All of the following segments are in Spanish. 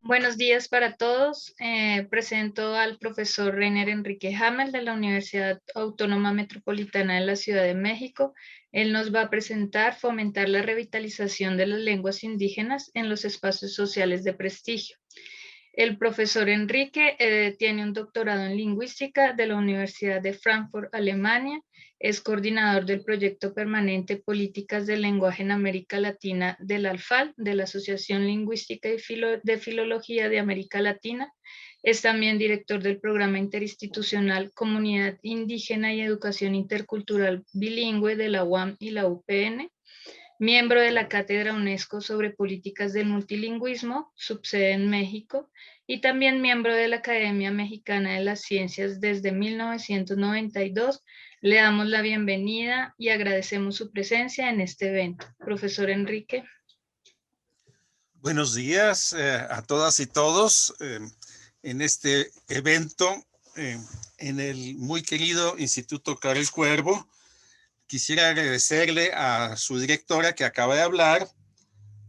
Buenos días para todos. Presento al profesor Reiner Enrique Hamel de la Universidad Autónoma Metropolitana de la Ciudad de México. Él nos va a presentar fomentar la revitalización de las lenguas indígenas en los espacios sociales de prestigio. El profesor Enrique tiene un doctorado en lingüística de la Universidad de Frankfurt, Alemania. Es coordinador del proyecto permanente Políticas del Lenguaje en América Latina del ALFAL, de la Asociación Lingüística y de Filología de América Latina. Es también director del programa interinstitucional Comunidad Indígena y Educación Intercultural Bilingüe de la UAM y la UPN. Miembro de la Cátedra UNESCO sobre Políticas del Multilingüismo, subsede en México, y también miembro de la Academia Mexicana de las Ciencias desde 1992. Le damos la bienvenida y agradecemos su presencia en este evento. Profesor Enrique. Buenos días a todas y todos en este evento en el muy querido Instituto Karel Cuervo. Quisiera agradecerle a su directora que acaba de hablar,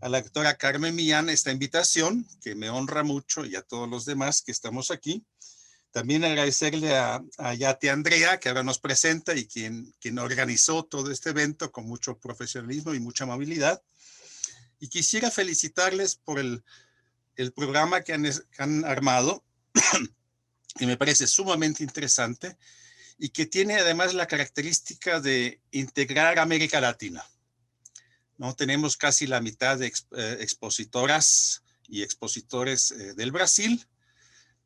a la doctora Carmen Millán, esta invitación, que me honra mucho, y a todos los demás que estamos aquí. También agradecerle a Yate Andrea, que ahora nos presenta y quien organizó todo este evento con mucho profesionalismo y mucha amabilidad. Y quisiera felicitarles por el programa que han armado, que me parece sumamente interesante y que tiene además la característica de integrar América Latina. ¿No? Tenemos casi la mitad de expositoras y expositores del Brasil,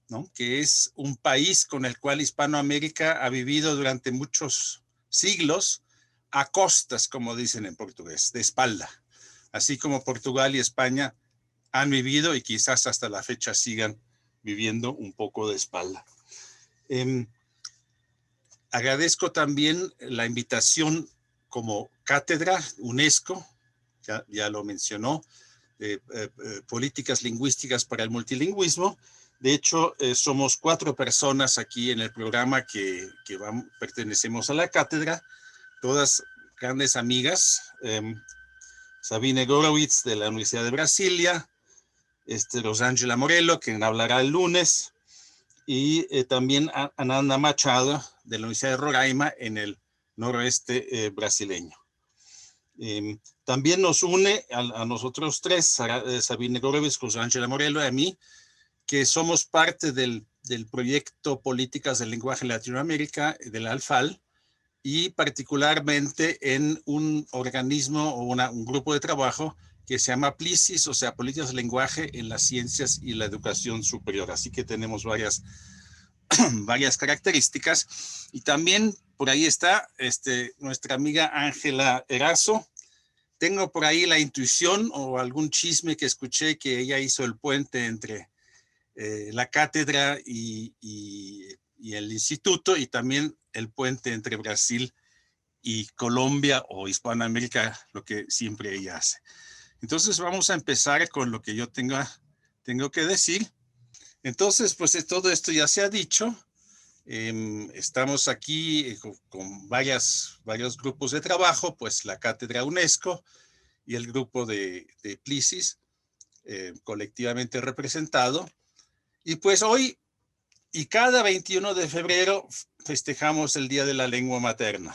¿no? Que es un país con el cual Hispanoamérica ha vivido durante muchos siglos a costas, como dicen en portugués, de espalda. Así como Portugal y España han vivido y quizás hasta la fecha sigan viviendo un poco de espalda. Agradezco también la invitación como cátedra UNESCO, ya lo mencionó, políticas lingüísticas para el multilingüismo. De hecho, somos 4 personas aquí en el programa que pertenecemos a la cátedra, todas grandes amigas. Sabine Gorowitz de la Universidad de Brasilia, Rosângela Morello, quien hablará el lunes, y también Ananda Machado de la Universidad de Roraima en el noroeste brasileño. También nos une a nosotros tres, Sabine Gorowitz, Rosângela Morello y a mí, que somos parte del proyecto Políticas del Lenguaje en Latinoamérica, del ALFAL, y particularmente en un organismo o un grupo de trabajo que se llama PLICIS, o sea, Políticas del Lenguaje en las Ciencias y la Educación Superior. Así que tenemos varias características. Y también por ahí está nuestra amiga Ángela Erazo. Tengo por ahí la intuición o algún chisme que escuché que ella hizo el puente entre la cátedra y el instituto, y también el puente entre Brasil y Colombia o Hispanoamérica, lo que siempre ella hace. Entonces vamos a empezar con lo que yo tengo que decir. Entonces, pues todo esto ya se ha dicho. Estamos aquí con varios grupos de trabajo, pues la Cátedra UNESCO y el grupo de PLICIS, colectivamente representado. Y pues hoy y cada 21 de febrero festejamos el Día de la Lengua Materna.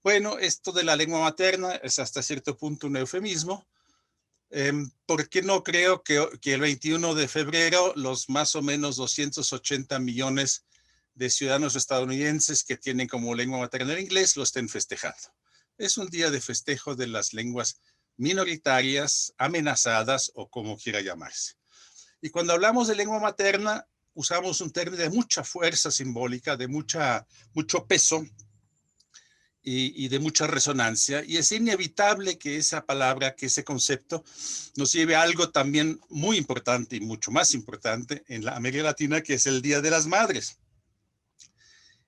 Bueno, esto de la lengua materna es hasta cierto punto un eufemismo, porque no creo que el 21 de febrero los más o menos 280 millones de ciudadanos estadounidenses que tienen como lengua materna el inglés lo estén festejando. Es un día de festejo de las lenguas minoritarias, amenazadas o como quiera llamarse. Y cuando hablamos de lengua materna, usamos un término de mucha fuerza simbólica, de mucho peso, y de mucha resonancia, y es inevitable que esa palabra, que ese concepto nos lleve a algo también muy importante y mucho más importante en la América Latina, que es el Día de las Madres.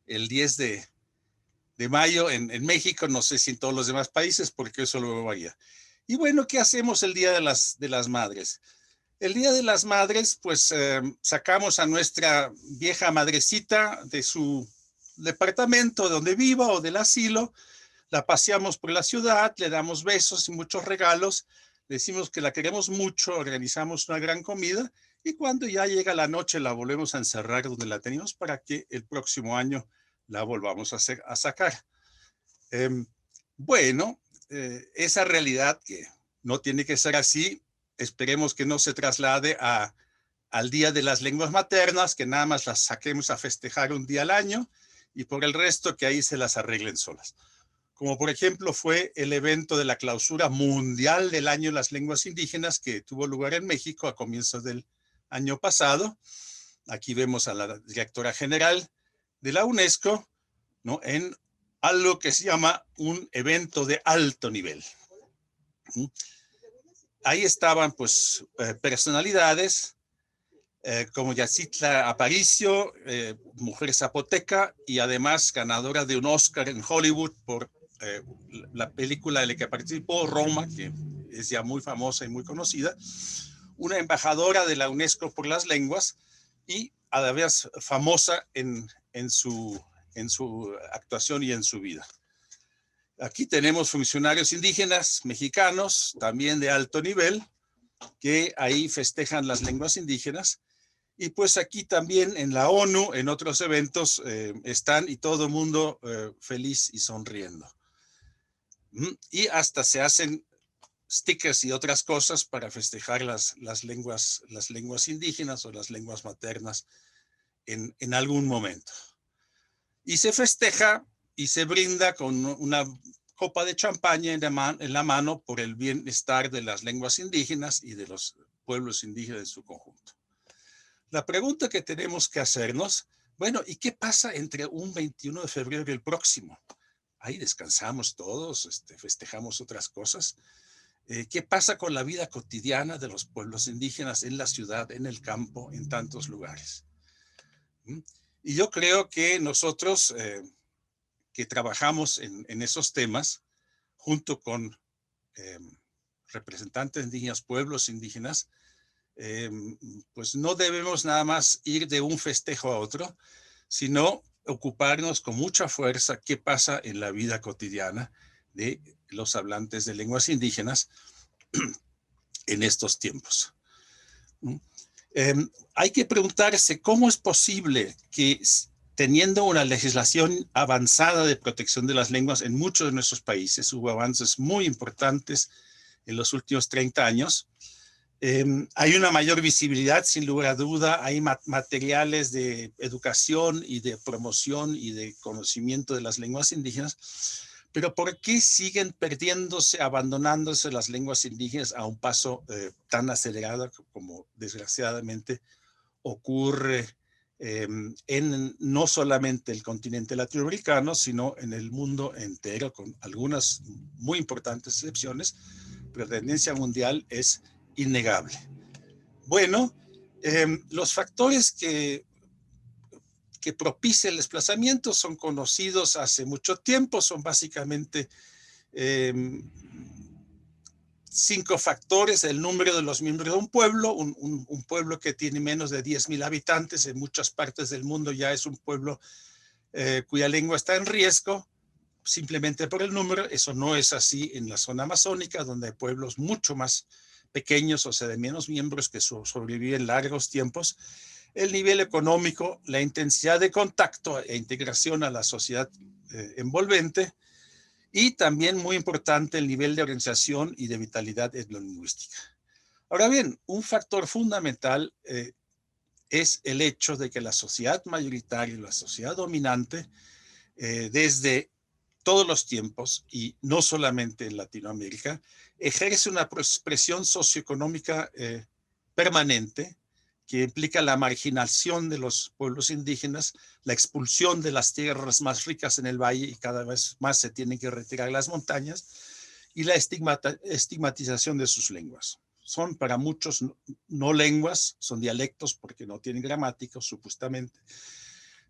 El 10 de mayo en México, no sé si en todos los demás países, porque eso lo varía. Y bueno, ¿qué hacemos el Día de las Madres? El Día de las Madres, pues sacamos a nuestra vieja madrecita de su departamento donde viva o del asilo, la paseamos por la ciudad, le damos besos y muchos regalos, le decimos que la queremos mucho, organizamos una gran comida y cuando ya llega la noche la volvemos a encerrar donde la teníamos para que el próximo año la volvamos a sacar. Bueno, esa realidad que no tiene que ser así, esperemos que no se traslade al Día de las Lenguas Maternas, que nada más las saquemos a festejar un día al año y por el resto que ahí se las arreglen solas. Como por ejemplo fue el evento de la clausura mundial del Año de las Lenguas Indígenas que tuvo lugar en México a comienzos del año pasado. Aquí vemos a la directora general de la UNESCO, ¿no?, en algo que se llama un evento de alto nivel. Ahí estaban pues personalidades como Yacitla Aparicio, mujer zapoteca y además ganadora de un Oscar en Hollywood por la película en la que participó, Roma, que es ya muy famosa y muy conocida, una embajadora de la UNESCO por las lenguas y además famosa en su actuación y en su vida. Aquí tenemos funcionarios indígenas mexicanos, también de alto nivel, que ahí festejan las lenguas indígenas. Y pues aquí también en la ONU, en otros eventos, están y todo el mundo feliz y sonriendo. Y hasta se hacen stickers y otras cosas para festejar las lenguas indígenas o las lenguas maternas en algún momento. Y se festeja y se brinda con una copa de champaña en la mano por el bienestar de las lenguas indígenas y de los pueblos indígenas en su conjunto. La pregunta que tenemos que hacernos, bueno, ¿y qué pasa entre un 21 de febrero y el próximo? Ahí descansamos todos, festejamos otras cosas. ¿Qué pasa con la vida cotidiana de los pueblos indígenas en la ciudad, en el campo, en tantos lugares? Y yo creo que nosotros que trabajamos en esos temas, junto con representantes indígenas, pueblos indígenas, pues no debemos nada más ir de un festejo a otro, sino ocuparnos con mucha fuerza qué pasa en la vida cotidiana de los hablantes de lenguas indígenas en estos tiempos. Hay que preguntarse cómo es posible que teniendo una legislación avanzada de protección de las lenguas en muchos de nuestros países, hubo avances muy importantes en los últimos 30 años, hay una mayor visibilidad, sin lugar a duda, hay materiales de educación y de promoción y de conocimiento de las lenguas indígenas, pero ¿por qué siguen perdiéndose, abandonándose las lenguas indígenas a un paso tan acelerado como desgraciadamente ocurre en no solamente el continente latinoamericano, sino en el mundo entero, con algunas muy importantes excepciones, pero la tendencia mundial es innegable? Bueno, los factores que propician el desplazamiento son conocidos hace mucho tiempo, son básicamente 5 factores: el número de los miembros de un pueblo, un pueblo que tiene menos de 10,000 habitantes en muchas partes del mundo ya es un pueblo cuya lengua está en riesgo, simplemente por el número. Eso no es así en la zona amazónica, donde hay pueblos mucho más pequeños, o sea, de menos miembros, que sobreviven largos tiempos. El nivel económico, la intensidad de contacto e integración a la sociedad envolvente, y también muy importante el nivel de organización y de vitalidad etnolingüística. Ahora bien, un factor fundamental es el hecho de que la sociedad mayoritaria, la sociedad dominante, desde todos los tiempos, y no solamente en Latinoamérica, ejerce una presión socioeconómica permanente que implica la marginación de los pueblos indígenas, la expulsión de las tierras más ricas en el valle, y cada vez más se tienen que retirar las montañas, y la estigmatización de sus lenguas. Son para muchos no lenguas, son dialectos porque no tienen gramática, supuestamente.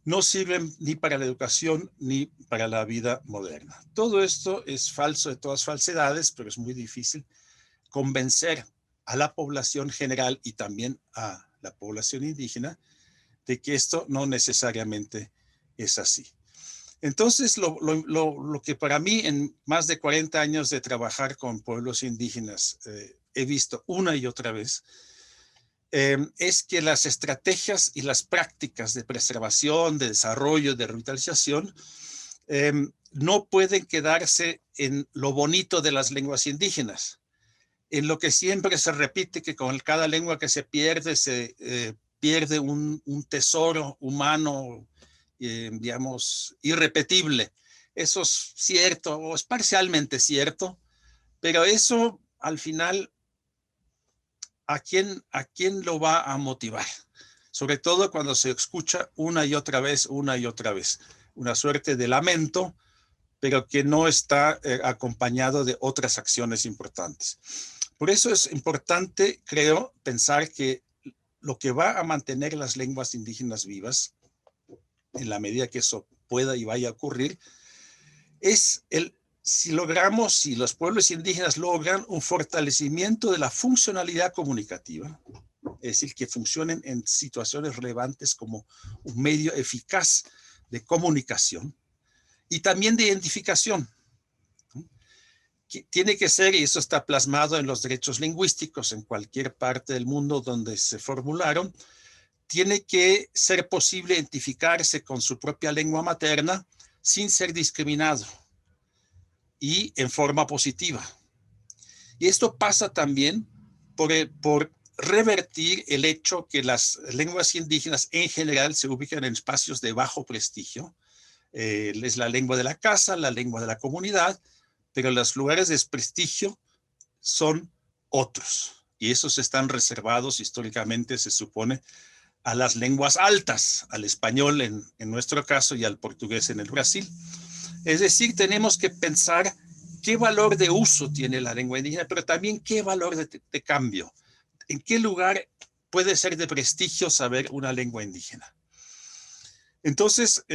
No sirven ni para la educación ni para la vida moderna. Todo esto es falso de todas falsedades, pero es muy difícil convencer a la población general y también a la población indígena de que esto no necesariamente es así. Entonces, lo que para mí, en más de 40 años de trabajar con pueblos indígenas, he visto una y otra vez, es que las estrategias y las prácticas de preservación, de desarrollo, de revitalización, no pueden quedarse en lo bonito de las lenguas indígenas, en lo que siempre se repite, que con cada lengua que se pierde un tesoro humano, digamos, irrepetible. Eso es cierto, o es parcialmente cierto, pero eso al final, ¿a quién lo va a motivar? Sobre todo cuando se escucha una y otra vez, una suerte de lamento, pero que no está acompañado de otras acciones importantes. Por eso es importante, creo, pensar que lo que va a mantener las lenguas indígenas vivas, en la medida que eso pueda y vaya a ocurrir, es si los pueblos indígenas logran un fortalecimiento de la funcionalidad comunicativa, es decir, que funcionen en situaciones relevantes como un medio eficaz de comunicación y también de identificación. Tiene que ser, y eso está plasmado en los derechos lingüísticos en cualquier parte del mundo donde se formularon, tiene que ser posible identificarse con su propia lengua materna sin ser discriminado y en forma positiva. Y esto pasa también por revertir el hecho que las lenguas indígenas en general se ubican en espacios de bajo prestigio. Es la lengua de la casa, la lengua de la comunidad, pero los lugares de desprestigio son otros. Y esos están reservados históricamente, se supone, a las lenguas altas, al español en nuestro caso y al portugués en el Brasil. Es decir, tenemos que pensar qué valor de uso tiene la lengua indígena, pero también qué valor de cambio. ¿En qué lugar puede ser de prestigio saber una lengua indígena? Entonces,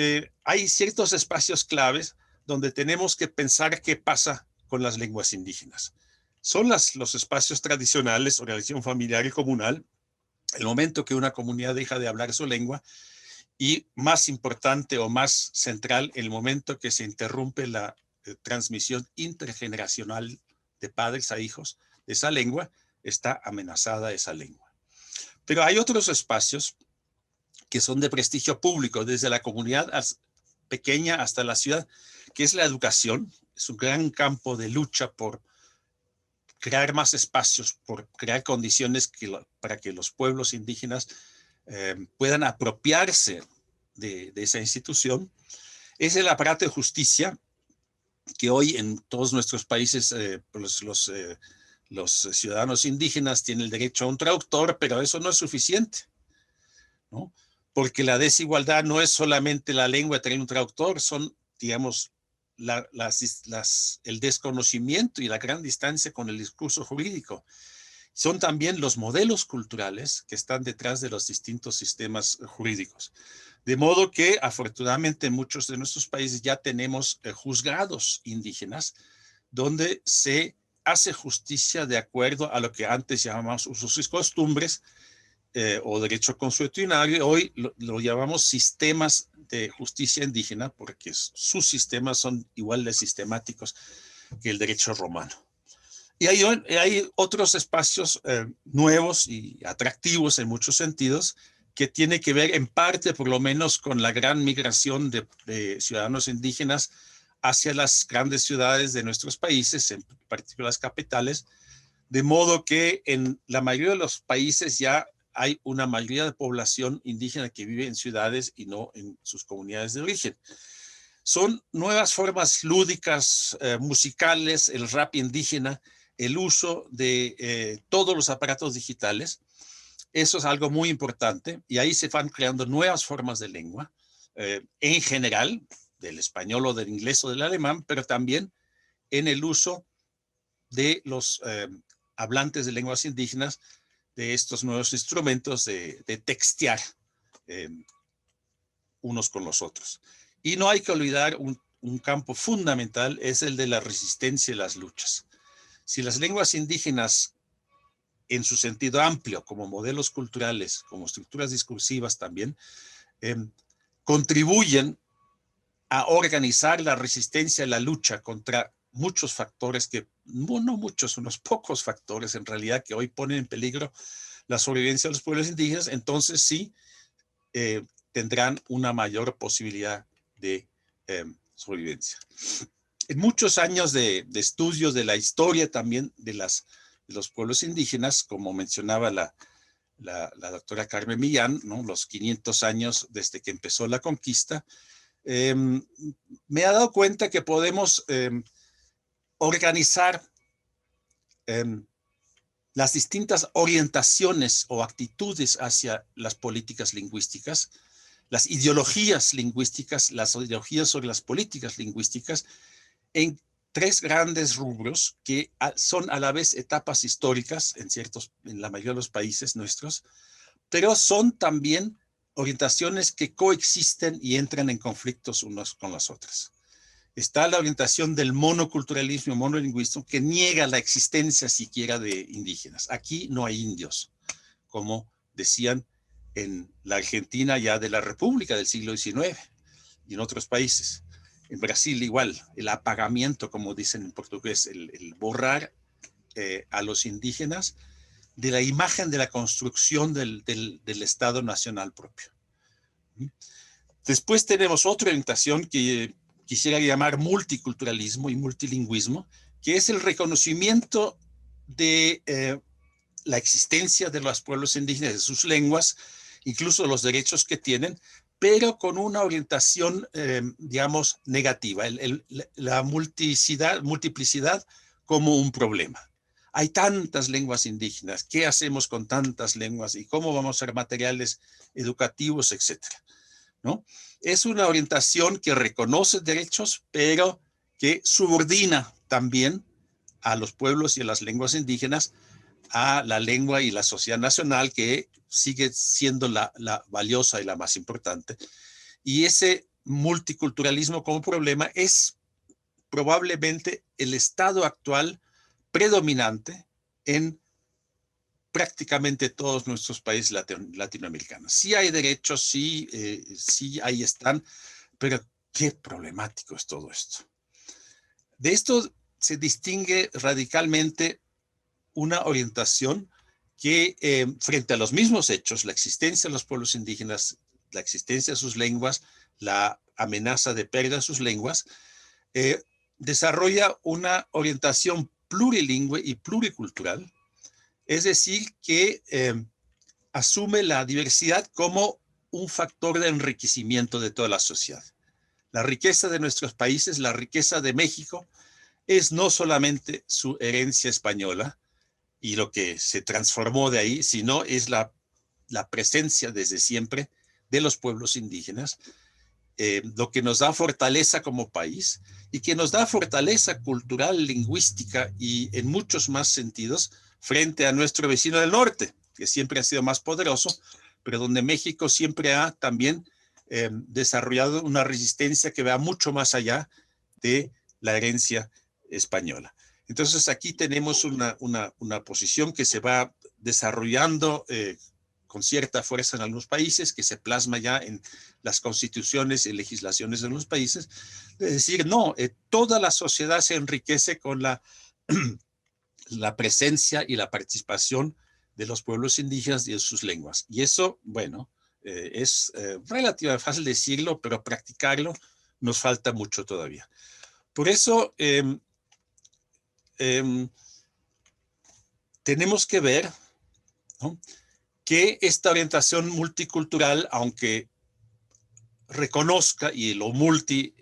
hay ciertos espacios claves donde tenemos que pensar qué pasa con las lenguas indígenas. Son los espacios tradicionales, organización familiar y comunal, el momento que una comunidad deja de hablar su lengua, y más importante o más central, el momento que se interrumpe la transmisión intergeneracional de padres a hijos de esa lengua, está amenazada esa lengua. Pero hay otros espacios que son de prestigio público, desde la comunidad pequeña hasta la ciudad, que es la educación. Es un gran campo de lucha por crear más espacios, por crear condiciones para que los pueblos indígenas puedan apropiarse de esa institución. Es el aparato de justicia que hoy en todos nuestros países los ciudadanos indígenas tienen el derecho a un traductor, pero eso no es suficiente, ¿no? Porque la desigualdad no es solamente la lengua de tener un traductor, son, digamos, el desconocimiento y la gran distancia con el discurso jurídico. Son también los modelos culturales que están detrás de los distintos sistemas jurídicos. De modo que, afortunadamente, en muchos de nuestros países ya tenemos juzgados indígenas donde se hace justicia de acuerdo a lo que antes llamábamos usos y costumbres o derecho consuetudinario. Hoy lo llamamos sistemas de justicia indígena porque sus sistemas son igual de sistemáticos que el derecho romano. Y hay otros espacios nuevos y atractivos en muchos sentidos que tiene que ver en parte, por lo menos, con la gran migración de ciudadanos indígenas hacia las grandes ciudades de nuestros países, en particular las capitales, de modo que en la mayoría de los países ya hay una mayoría de población indígena que vive en ciudades y no en sus comunidades de origen. Son nuevas formas lúdicas, musicales, el rap indígena, el uso de todos los aparatos digitales. Eso es algo muy importante y ahí se van creando nuevas formas de lengua, en general, del español o del inglés o del alemán, pero también en el uso de los hablantes de lenguas indígenas, de estos nuevos instrumentos de textear unos con los otros. Y no hay que olvidar un campo fundamental, es el de la resistencia y las luchas. Si las lenguas indígenas, en su sentido amplio, como modelos culturales, como estructuras discursivas también, contribuyen a organizar la resistencia y la lucha contra muchos factores que, no muchos, unos pocos factores en realidad que hoy ponen en peligro la sobrevivencia de los pueblos indígenas, entonces sí tendrán una mayor posibilidad de sobrevivencia. En muchos años de estudios de la historia también de los pueblos indígenas, como mencionaba la doctora Carmen Millán, ¿no? Los 500 años desde que empezó la conquista, me he dado cuenta que podemos organizar las distintas orientaciones o actitudes hacia las políticas lingüísticas, las ideologías lingüísticas, las ideologías sobre las políticas lingüísticas, en tres grandes rubros que son a la vez etapas históricas en la mayoría de los países nuestros, pero son también orientaciones que coexisten y entran en conflictos unos con las otras. Está la orientación del monoculturalismo, monolingüismo, que niega la existencia siquiera de indígenas. Aquí no hay indios, como decían en la Argentina ya de la República del siglo XIX y en otros países. En Brasil igual, el apagamiento, como dicen en portugués, el borrar a los indígenas de la imagen de la construcción del Estado Nacional propio. Después tenemos otra orientación que quisiera llamar multiculturalismo y multilingüismo, que es el reconocimiento de la existencia de los pueblos indígenas, de sus lenguas, incluso los derechos que tienen, pero con una orientación, digamos, negativa, la multiplicidad como un problema. Hay tantas lenguas indígenas, ¿qué hacemos con tantas lenguas y cómo vamos a hacer materiales educativos, etcétera? ¿No? Es una orientación que reconoce derechos, pero que subordina también a los pueblos y a las lenguas indígenas a la lengua y la sociedad nacional, que sigue siendo la valiosa y la más importante. Y ese multiculturalismo como problema es probablemente el estado actual predominante en prácticamente todos nuestros países latinoamericanos. Sí hay derechos, sí ahí están, pero qué problemático es todo esto. De esto se distingue radicalmente una orientación que frente a los mismos hechos, la existencia de los pueblos indígenas, la existencia de sus lenguas, la amenaza de pérdida de sus lenguas, desarrolla una orientación plurilingüe y pluricultural, es decir, que asume la diversidad como un factor de enriquecimiento de toda la sociedad. La riqueza de nuestros países, la riqueza de México, es no solamente su herencia española y lo que se transformó de ahí, sino es la presencia desde siempre de los pueblos indígenas, lo que nos da fortaleza como país y que nos da fortaleza cultural, lingüística y en muchos más sentidos frente a nuestro vecino del norte, que siempre ha sido más poderoso, pero donde México siempre ha también desarrollado una resistencia que va mucho más allá de la herencia española. Entonces aquí tenemos una posición que se va desarrollando con cierta fuerza en algunos países, que se plasma ya en las constituciones y legislaciones de los países, de decir, no, toda la sociedad se enriquece con la presencia y la participación de los pueblos indígenas y de sus lenguas. Y eso, bueno, es relativamente fácil decirlo, pero practicarlo nos falta mucho todavía. Por eso tenemos que ver, ¿no?, que esta orientación multicultural, aunque reconozca, y lo multi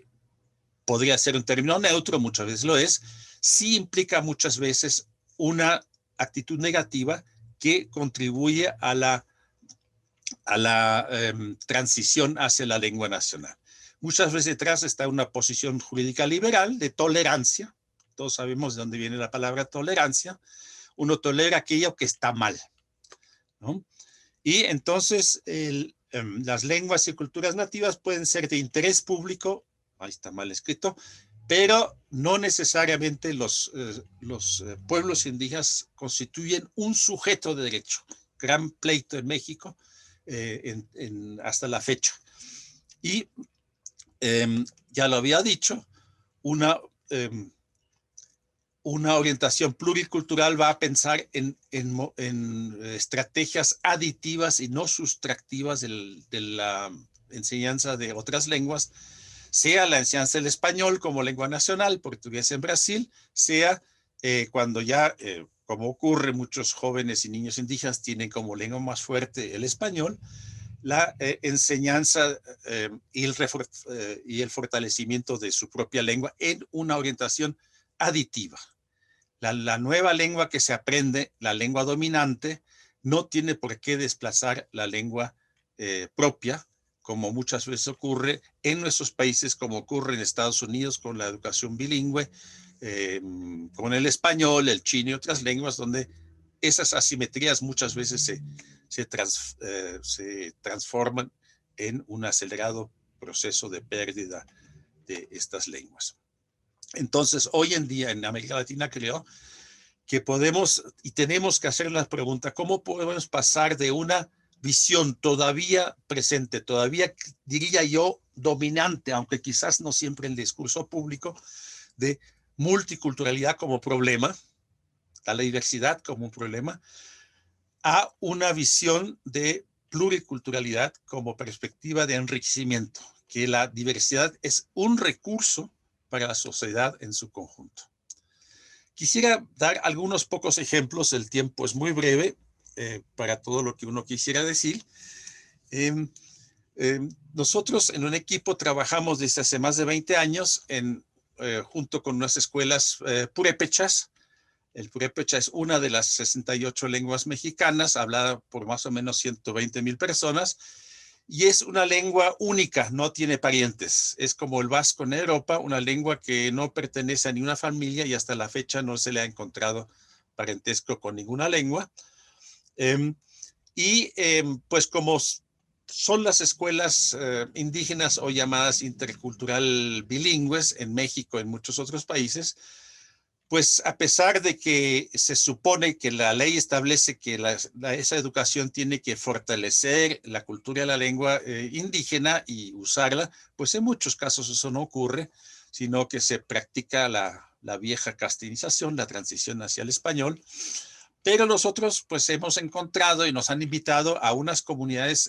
podría ser un término neutro, muchas veces lo es, sí implica muchas veces una actitud negativa que contribuye a la transición hacia la lengua nacional. Muchas veces detrás está una posición jurídica liberal de tolerancia. Todos sabemos de dónde viene la palabra tolerancia. Uno tolera aquello que está mal, ¿no? Y entonces las lenguas y culturas nativas pueden ser de interés público, ahí está mal escrito, pero no necesariamente los pueblos indígenas constituyen un sujeto de derecho. Gran pleito en México hasta la fecha. Y ya lo había dicho, una una orientación pluricultural va a pensar en estrategias aditivas y no sustractivas de la enseñanza de otras lenguas, sea la enseñanza del español como lengua nacional, portugués en Brasil, sea cuando ya, como ocurre, muchos jóvenes y niños indígenas tienen como lengua más fuerte el español, la enseñanza y el fortalecimiento de su propia lengua en una orientación aditiva. La nueva lengua que se aprende, la lengua dominante, no tiene por qué desplazar la lengua propia, como muchas veces ocurre en nuestros países, como ocurre en Estados Unidos con la educación bilingüe, con el español, el chino y otras lenguas, donde esas asimetrías muchas veces se transforman en un acelerado proceso de pérdida de estas lenguas. Entonces, hoy en día en América Latina creo que podemos y tenemos que hacer la pregunta, ¿cómo podemos pasar de una visión todavía presente, todavía diría yo dominante, aunque quizás no siempre en el discurso público, de multiculturalidad como problema, a la diversidad como un problema, a una visión de pluriculturalidad como perspectiva de enriquecimiento, que la diversidad es un recurso para la sociedad en su conjunto. Quisiera dar algunos pocos ejemplos, el tiempo es muy breve para todo lo que uno quisiera decir. Nosotros en un equipo trabajamos desde hace más de 20 años junto con unas escuelas purépechas. El purépecha es una de las 68 lenguas mexicanas, hablada por más o menos 120,000 personas, y es una lengua única, no tiene parientes. Es como el vasco en Europa, una lengua que no pertenece a ninguna familia y hasta la fecha no se le ha encontrado parentesco con ninguna lengua. Pues como son las escuelas indígenas o llamadas intercultural bilingües en México y en muchos otros países, pues a pesar de que se supone que la ley establece que esa educación tiene que fortalecer la cultura y la lengua indígena y usarla, pues en muchos casos eso no ocurre, sino que se practica la vieja castilización, la transición hacia el español. Pero nosotros pues hemos encontrado y nos han invitado a unas comunidades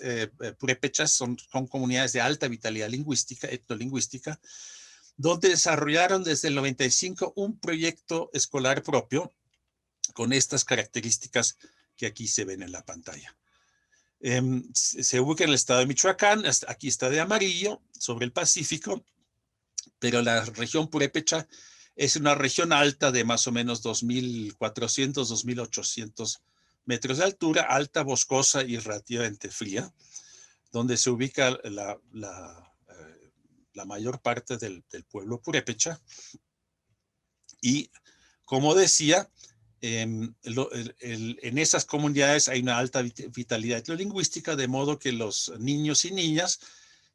purépechas, son comunidades de alta vitalidad lingüística, etnolingüística, donde desarrollaron desde el 95 un proyecto escolar propio con estas características que aquí se ven en la pantalla. Se ubica en el estado de Michoacán, aquí está de amarillo, sobre el Pacífico, pero la región purépecha es una región alta de más o menos 2.400, 2.800 metros de altura, alta, boscosa y relativamente fría, donde se ubica la mayor parte del pueblo purépecha. Y como decía, en esas comunidades hay una alta vitalidad etnolingüística, de modo que los niños y niñas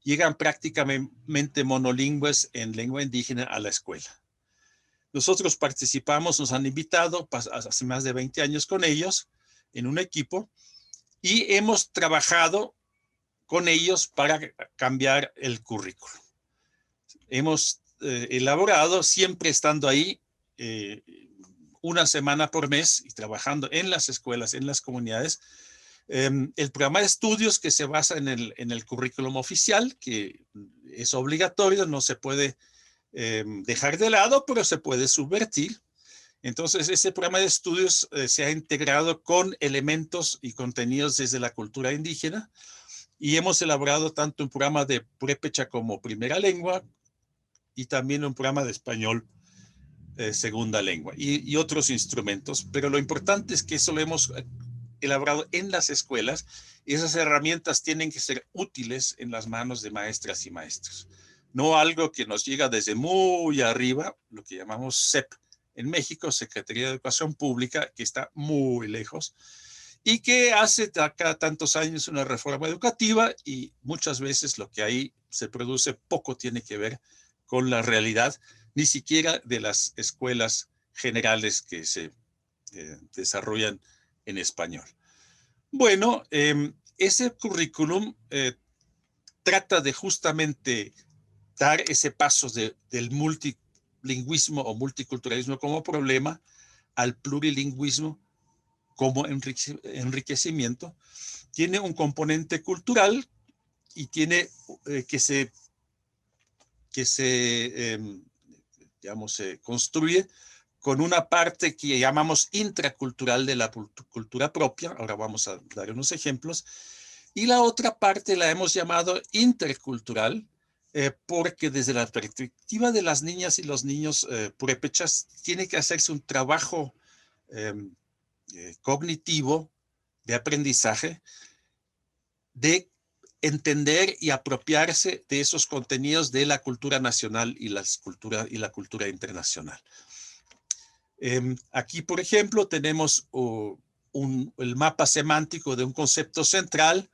llegan prácticamente monolingües en lengua indígena a la escuela. Nosotros participamos, nos han invitado hace más de 20 años con ellos en un equipo y hemos trabajado con ellos para cambiar el currículo. Hemos elaborado, siempre estando ahí, una semana por mes y trabajando en las escuelas, en las comunidades, el programa de estudios que se basa en el currículum oficial, que es obligatorio, no se puede dejar de lado, pero se puede subvertir. Entonces, ese programa de estudios se ha integrado con elementos y contenidos desde la cultura indígena y hemos elaborado tanto un programa de purépecha como primera lengua y también un programa de español segunda lengua y otros instrumentos, pero lo importante es que eso lo hemos elaborado en las escuelas y esas herramientas tienen que ser útiles en las manos de maestras y maestros. No algo que nos llega desde muy arriba, lo que llamamos SEP en México, Secretaría de Educación Pública, que está muy lejos y que hace cada tantos años una reforma educativa y muchas veces lo que ahí se produce poco tiene que ver con la realidad, ni siquiera de las escuelas generales que se desarrollan en español. Bueno, ese currículum trata de justamente dar ese paso del monolingüismo o multiculturalismo como problema al plurilingüismo como enriquecimiento. Tiene un componente cultural y tiene digamos, se construye con una parte que llamamos intracultural de la cultura propia. Ahora vamos a dar unos ejemplos. Y la otra parte la hemos llamado intercultural, porque desde la perspectiva de las niñas y los niños purépechas tiene que hacerse un trabajo cognitivo de aprendizaje, de entender y apropiarse de esos contenidos de la cultura nacional y la cultura internacional. Aquí, por ejemplo, tenemos el mapa semántico de un concepto central,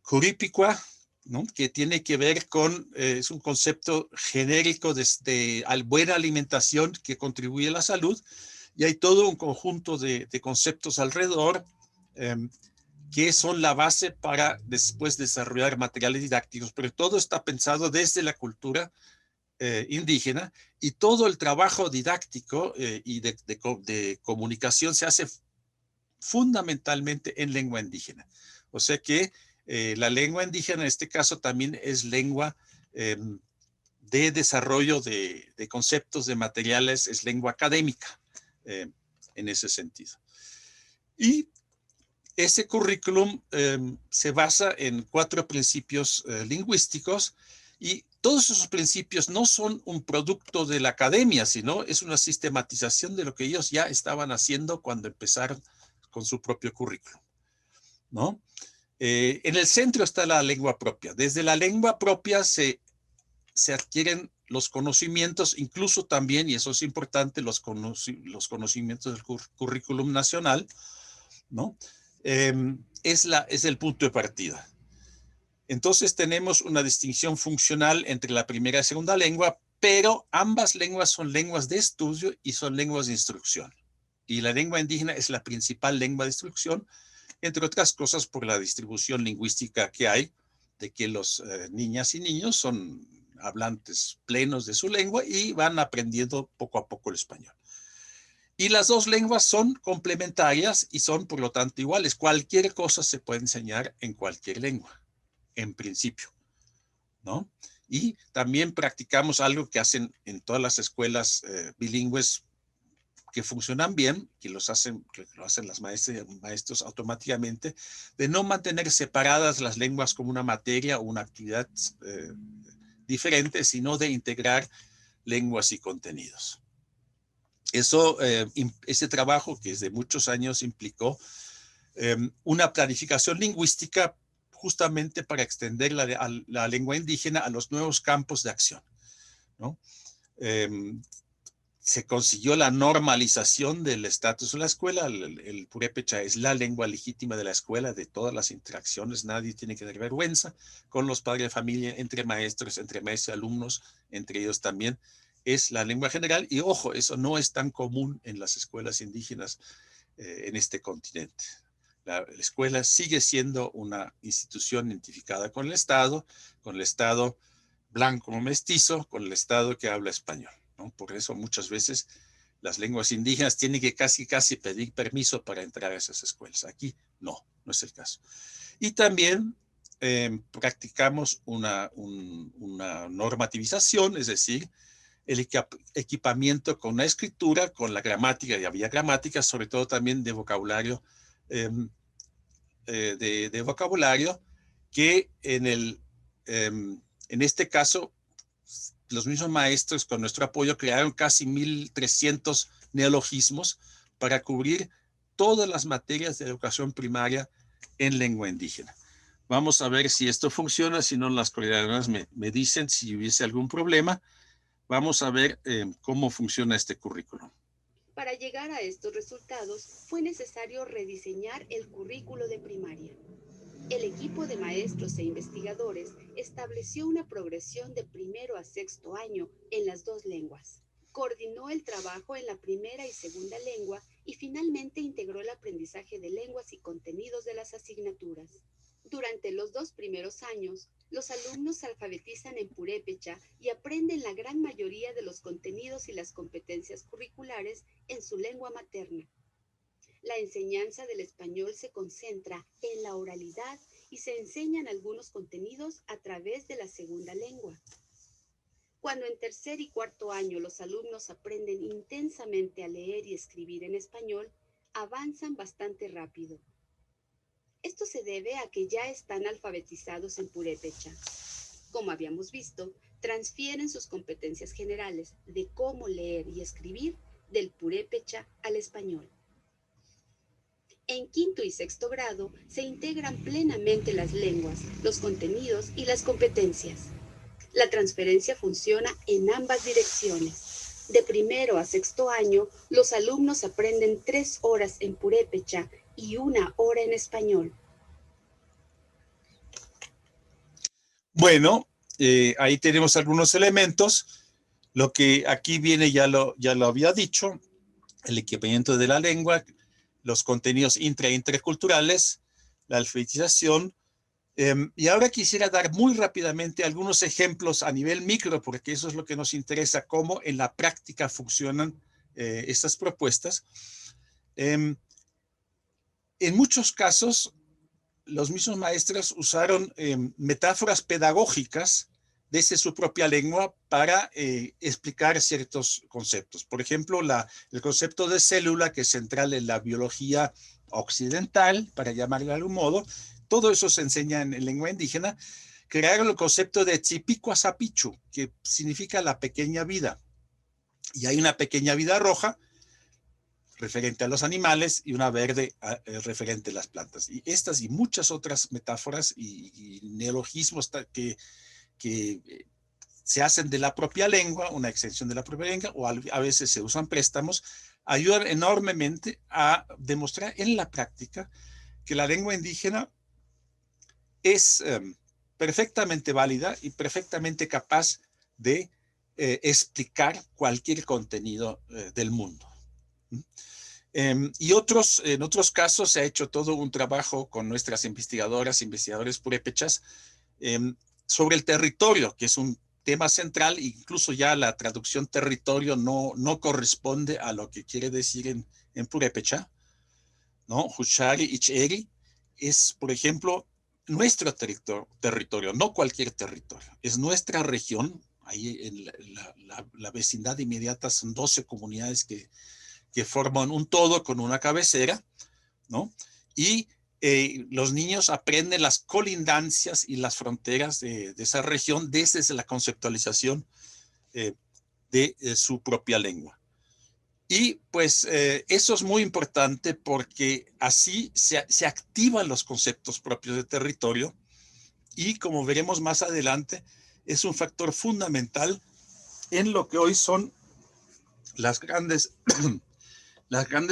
Curripicua, ¿no? Que tiene que ver con, es un concepto genérico de buena alimentación que contribuye a la salud, y hay todo un conjunto de conceptos alrededor que son la base para después desarrollar materiales didácticos, pero todo está pensado desde la cultura indígena, y todo el trabajo didáctico y de comunicación se hace fundamentalmente en lengua indígena. O sea que la lengua indígena en este caso también es lengua de desarrollo de conceptos, de materiales, es lengua académica en ese sentido. Y ese currículum se basa en 4 principios lingüísticos, y todos esos principios no son un producto de la academia, sino es una sistematización de lo que ellos ya estaban haciendo cuando empezaron con su propio currículum, ¿no? En el centro está la lengua propia. Desde la lengua propia se adquieren los conocimientos, incluso también, y eso es importante, los conocimientos del currículum nacional, ¿no? Es el punto de partida. Entonces tenemos una distinción funcional entre la primera y segunda lengua, pero ambas lenguas son lenguas de estudio y son lenguas de instrucción. Y la lengua indígena es la principal lengua de instrucción, entre otras cosas por la distribución lingüística que hay, de que los niñas y niños son hablantes plenos de su lengua y van aprendiendo poco a poco el español. Y las dos lenguas son complementarias y son, por lo tanto, iguales. Cualquier cosa se puede enseñar en cualquier lengua, en principio, ¿no? Y también practicamos algo que hacen en todas las escuelas bilingües que funcionan bien, que lo hacen las maestras y maestros automáticamente, de no mantener separadas las lenguas como una materia o una actividad diferente, sino de integrar lenguas y contenidos. Ese trabajo, que es de muchos años, implicó una planificación lingüística justamente para extender la lengua indígena a los nuevos campos de acción, ¿no? Se consiguió la normalización del estatus de la escuela. El purépecha es la lengua legítima de la escuela, de todas las interacciones. Nadie tiene que tener vergüenza con los padres de familia, entre maestros y alumnos, entre ellos también. Es la lengua general, y ojo, eso no es tan común en las escuelas indígenas en este continente. La escuela sigue siendo una institución identificada con el Estado blanco o mestizo, con el Estado que habla español, ¿no? Por eso muchas veces las lenguas indígenas tienen que casi pedir permiso para entrar a esas escuelas. Aquí no es el caso. Y también practicamos una normativización, es decir, el equipamiento con la escritura, con la gramática, y había gramática, sobre todo también de vocabulario, de vocabulario, que en este caso los mismos maestros con nuestro apoyo crearon casi 1,300 neologismos para cubrir todas las materias de educación primaria en lengua indígena. Vamos a ver si esto funciona, si no las coordinadoras me dicen si hubiese algún problema. Vamos a ver cómo funciona este currículum. Para llegar a estos resultados, fue necesario rediseñar el currículo de primaria. El equipo de maestros e investigadores estableció una progresión de primero a sexto año en las dos lenguas. Coordinó el trabajo en la primera y segunda lengua y finalmente integró el aprendizaje de lenguas y contenidos de las asignaturas. Durante los 2 primeros años, Los alumnos se alfabetizan en purépecha y aprenden la gran mayoría de los contenidos y las competencias curriculares en su lengua materna. La enseñanza del español se concentra en la oralidad y se enseñan algunos contenidos a través de la segunda lengua. Cuando en tercer y cuarto año los alumnos aprenden intensamente a leer y escribir en español, avanzan bastante rápido. Esto se debe a que ya están alfabetizados en purépecha. Como habíamos visto, transfieren sus competencias generales de cómo leer y escribir del purépecha al español. En quinto y sexto grado se integran plenamente las lenguas, los contenidos y las competencias. La transferencia funciona en ambas direcciones. De primero a sexto año, los alumnos aprenden 3 horas en purépecha y 1 hora en español. Bueno, ahí tenemos algunos elementos. Lo que aquí viene ya lo había dicho, el equipamiento de la lengua, los contenidos interculturales, la alfabetización. Y ahora quisiera dar muy rápidamente algunos ejemplos a nivel micro, porque eso es lo que nos interesa, cómo en la práctica funcionan estas propuestas. En muchos casos, los mismos maestros usaron metáforas pedagógicas desde su propia lengua para explicar ciertos conceptos. Por ejemplo, el concepto de célula, que es central en la biología occidental, para llamarlo de algún modo, todo eso se enseña en lengua indígena. Crearon el concepto de Chipicuasapichu, que significa la pequeña vida. Y hay una pequeña vida roja, referente a los animales, y una verde referente a las plantas. Y estas y muchas otras metáforas y neologismos que se hacen de la propia lengua, una extensión de la propia lengua, o a veces se usan préstamos, ayudan enormemente a demostrar en la práctica que la lengua indígena es perfectamente válida y perfectamente capaz de explicar cualquier contenido del mundo. Y en otros casos se ha hecho todo un trabajo con nuestras investigadores purépechas sobre el territorio, que es un tema central. Incluso ya la traducción territorio no corresponde a lo que quiere decir en purépecha, ¿no? Huchari y Cheri es, por ejemplo, nuestro territorio, no cualquier territorio, es nuestra región. Ahí en la vecindad inmediata son 12 comunidades que forman un todo con una cabecera, ¿no? Y los niños aprenden las colindancias y las fronteras de esa región desde la conceptualización de su propia lengua. Y pues eso es muy importante porque así se activan los conceptos propios de territorio y, como veremos más adelante, es un factor fundamental en lo que hoy son las grandes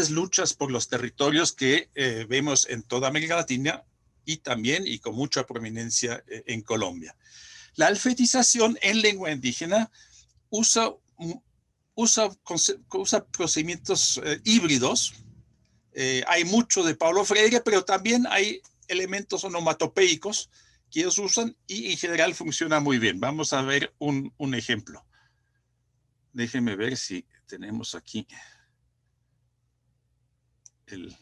luchas por los territorios que vemos en toda América Latina y también, y con mucha prominencia, en Colombia. La alfabetización en lengua indígena usa procedimientos híbridos. Hay mucho de Paulo Freire, pero también hay elementos onomatopeicos que ellos usan y en general funciona muy bien. Vamos a ver un ejemplo. Déjenme ver si tenemos aquí el...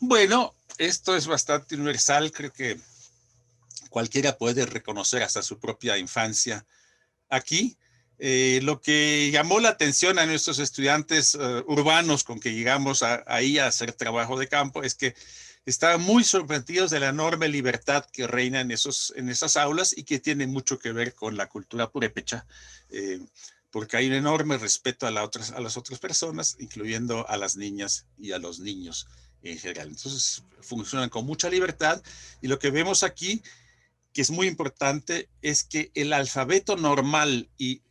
Bueno, esto es bastante universal. Creo que cualquiera puede reconocer hasta su propia infancia aquí. Lo que llamó la atención a nuestros estudiantes urbanos con que llegamos ahí a hacer trabajo de campo es que estaban muy sorprendidos de la enorme libertad que reina en esas aulas y que tiene mucho que ver con la cultura purépecha, porque hay un enorme respeto a las otras personas, incluyendo a las niñas y a los niños en general. Entonces funcionan con mucha libertad, y lo que vemos aquí, que es muy importante, es que el alfabeto normal y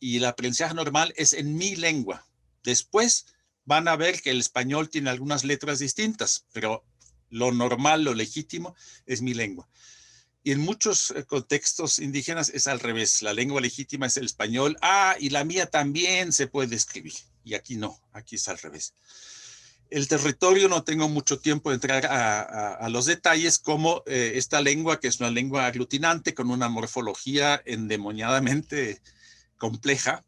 el aprendizaje normal es en mi lengua. Después van a ver que el español tiene algunas letras distintas, pero lo normal, lo legítimo, es mi lengua. Y en muchos contextos indígenas es al revés. La lengua legítima es el español. Y la mía también se puede escribir. Y aquí no, aquí es al revés. El territorio, no tengo mucho tiempo de entrar a los detalles, como esta lengua, que es una lengua aglutinante con una morfología endemoniadamente compleja,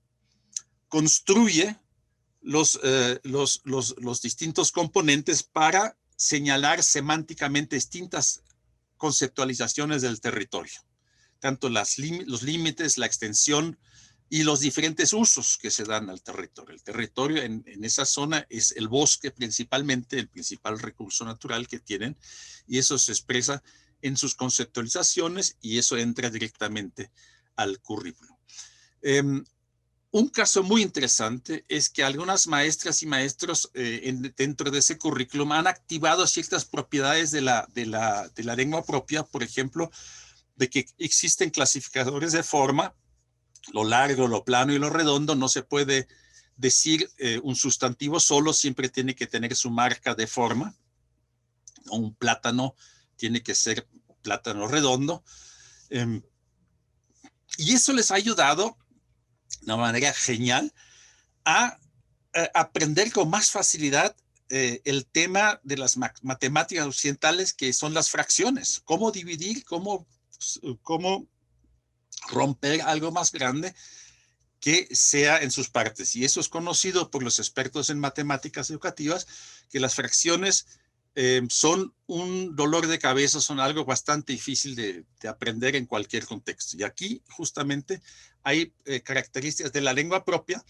construye los distintos componentes para señalar semánticamente distintas conceptualizaciones del territorio, tanto los límites, la extensión y los diferentes usos que se dan al territorio. El territorio en esa zona es el bosque principalmente, el principal recurso natural que tienen, y eso se expresa en sus conceptualizaciones y eso entra directamente al currículo. Un caso muy interesante es que algunas maestras y maestros dentro de ese currículum han activado ciertas propiedades de la lengua propia, por ejemplo, de que existen clasificadores de forma, lo largo, lo plano y lo redondo. No se puede decir un sustantivo solo, siempre tiene que tener su marca de forma. Un plátano tiene que ser plátano redondo. Y eso les ha ayudado de una manera genial a aprender con más facilidad el tema de las matemáticas occidentales, que son las fracciones. Cómo dividir, cómo romper algo más grande que sea en sus partes. Y eso es conocido por los expertos en matemáticas educativas, que las fracciones son un dolor de cabeza, son algo bastante difícil de aprender en cualquier contexto. Y aquí justamente hay características de la lengua propia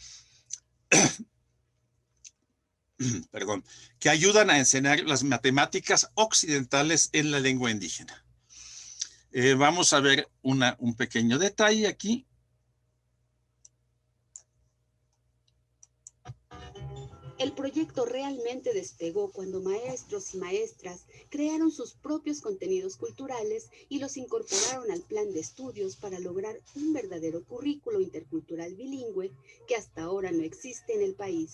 perdón, que ayudan a enseñar las matemáticas occidentales en la lengua indígena. Vamos a ver un pequeño detalle aquí. El proyecto realmente despegó cuando maestros y maestras crearon sus propios contenidos culturales y los incorporaron al plan de estudios para lograr un verdadero currículo intercultural bilingüe que hasta ahora no existe en el país.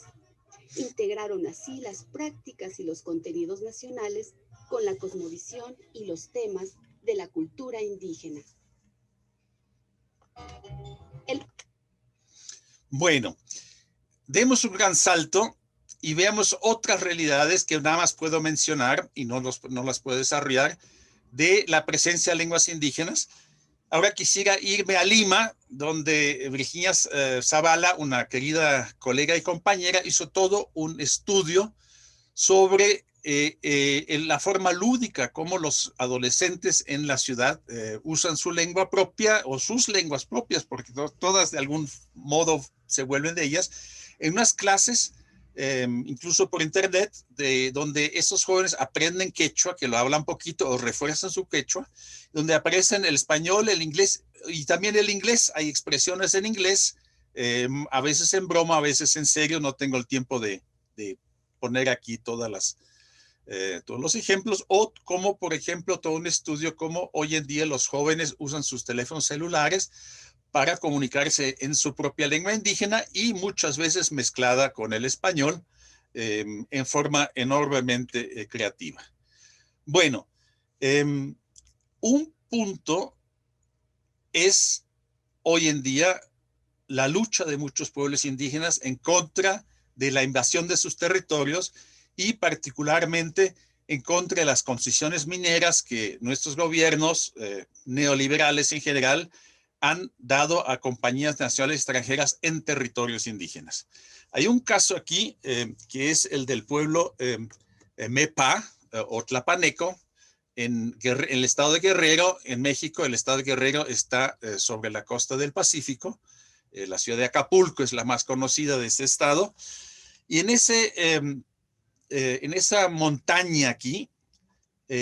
Integraron así las prácticas y los contenidos nacionales con la cosmovisión y los temas de la cultura indígena. Bueno, demos un gran salto y veamos otras realidades que nada más puedo mencionar y no las puedo desarrollar, de la presencia de lenguas indígenas. Ahora quisiera irme a Lima, donde Virginia Zavala, una querida colega y compañera, hizo todo un estudio sobre la forma lúdica, cómo los adolescentes en la ciudad usan su lengua propia o sus lenguas propias, porque todas de algún modo se vuelven de ellas, en unas clases, incluso por internet, donde esos jóvenes aprenden quechua, que lo hablan poquito o refuerzan su quechua, donde aparecen el español, el inglés y también el inglés. Hay expresiones en inglés, a veces en broma, a veces en serio. No tengo el tiempo de poner aquí todos los ejemplos, o como por ejemplo todo un estudio cómo hoy en día los jóvenes usan sus teléfonos celulares para comunicarse en su propia lengua indígena y muchas veces mezclada con el español en forma enormemente creativa. Bueno, un punto es hoy en día la lucha de muchos pueblos indígenas en contra de la invasión de sus territorios y particularmente en contra de las concesiones mineras que nuestros gobiernos neoliberales en general han dado a compañías nacionales extranjeras en territorios indígenas. Hay un caso aquí que es el del pueblo Mepa, o tlapaneco. En el estado de Guerrero, en México, el estado de Guerrero está sobre la costa del Pacífico. La ciudad de Acapulco es la más conocida de este estado. Y en esa montaña aquí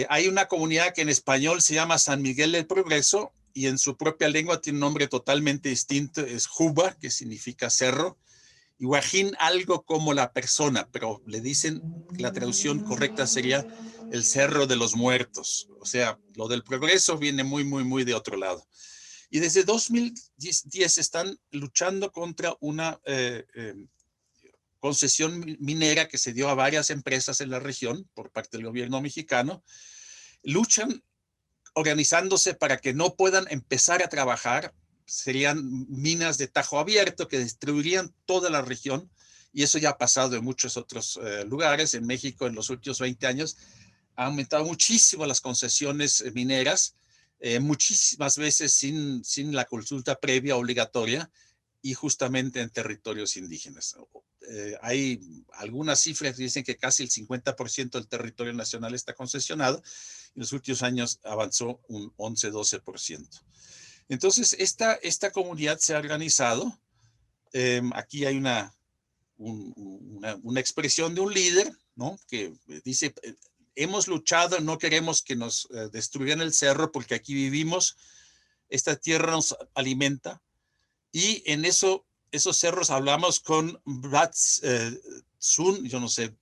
hay una comunidad que en español se llama San Miguel del Progreso y en su propia lengua tiene un nombre totalmente distinto. Es Juba, que significa cerro. Y Huajín, algo como la persona, pero le dicen que la traducción correcta sería el Cerro de los Muertos. O sea, lo del progreso viene muy, muy, muy de otro lado. Y desde 2010 están luchando contra una concesión minera que se dio a varias empresas en la región por parte del gobierno mexicano. Luchan organizándose para que no puedan empezar a trabajar. Serían minas de tajo abierto que destruirían toda la región, y eso ya ha pasado en muchos otros lugares. En México en los últimos 20 años ha aumentado muchísimo las concesiones mineras, muchísimas veces sin la consulta previa obligatoria y justamente en territorios indígenas. Hay algunas cifras que dicen que casi el 50% del territorio nacional está concesionado. En los últimos años avanzó un 11-12%. Entonces, esta comunidad se ha organizado. Aquí hay una expresión de un líder, ¿no? Que dice, hemos luchado, no queremos que nos destruyan el cerro porque aquí vivimos, esta tierra nos alimenta. Y en esos cerros hablamos con Batsun, yo no sé,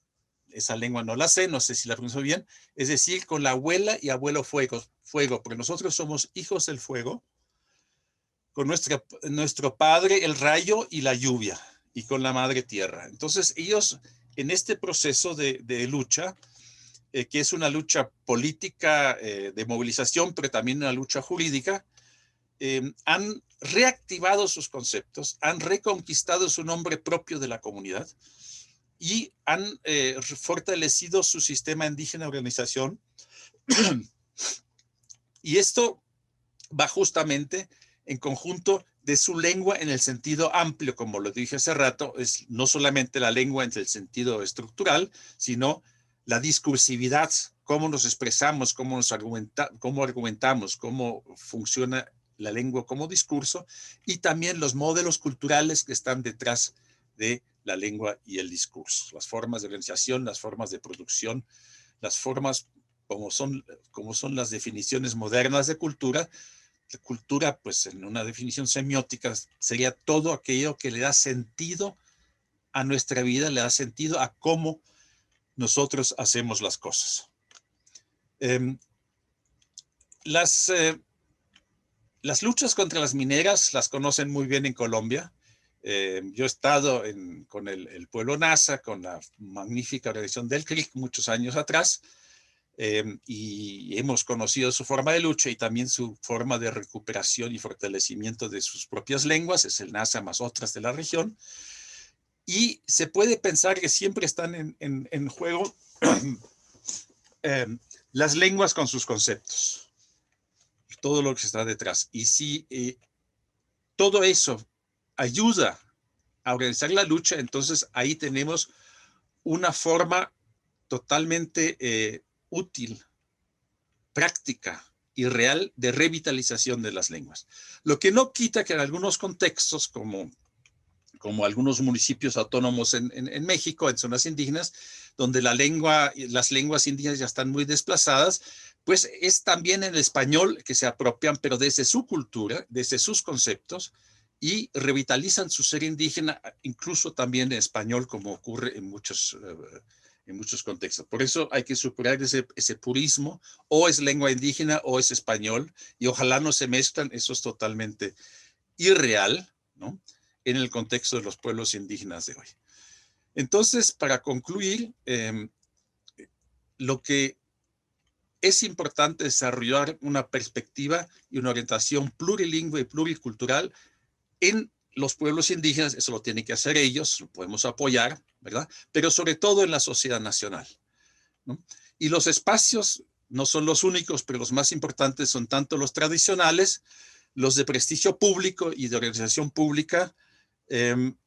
esa lengua no la sé, no sé si la pronuncio bien, es decir, con la abuela y abuelo fuego, porque nosotros somos hijos del fuego, con nuestro padre el rayo y la lluvia, y con la madre tierra. Entonces ellos en este proceso de lucha, que es una lucha política de movilización, pero también una lucha jurídica, han reactivado sus conceptos, han reconquistado su nombre propio de la comunidad y han fortalecido su sistema indígena de organización. Y esto va justamente en conjunto de su lengua en el sentido amplio, como lo dije hace rato, es no solamente la lengua en el sentido estructural, sino la discursividad, cómo nos expresamos, cómo argumentamos, cómo funciona la lengua como discurso, y también los modelos culturales que están detrás de la lengua y el discurso, las formas de organización, las formas de producción, las formas como son las definiciones modernas de cultura. La cultura, pues en una definición semiótica, sería todo aquello que le da sentido a nuestra vida, le da sentido a cómo nosotros hacemos las cosas. Las luchas contra las mineras las conocen muy bien en Colombia. Yo he estado con el pueblo Nasa, con la magnífica organización del CRIC muchos años atrás, y hemos conocido su forma de lucha y también su forma de recuperación y fortalecimiento de sus propias lenguas. Es el Nasa más otras de la región. Y se puede pensar que siempre están en juego las lenguas con sus conceptos, todo lo que está detrás. Y si todo eso ayuda a organizar la lucha, entonces ahí tenemos una forma totalmente útil, práctica y real de revitalización de las lenguas. Lo que no quita que en algunos contextos, como algunos municipios autónomos en México, en zonas indígenas, donde las lenguas indígenas ya están muy desplazadas, pues es también el español que se apropian, pero desde su cultura, desde sus conceptos, y revitalizan su ser indígena, incluso también en español, como ocurre en muchos contextos. Por eso hay que superar ese purismo, o es lengua indígena o es español, y ojalá no se mezclan, eso es totalmente irreal, ¿no?, en el contexto de los pueblos indígenas de hoy. Entonces, para concluir, lo que es importante es desarrollar una perspectiva y una orientación plurilingüe y pluricultural en los pueblos indígenas. Eso lo tienen que hacer ellos, lo podemos apoyar, ¿verdad? Pero sobre todo en la sociedad nacional, ¿no? Y los espacios no son los únicos, pero los más importantes son tanto los tradicionales, los de prestigio público y de organización pública,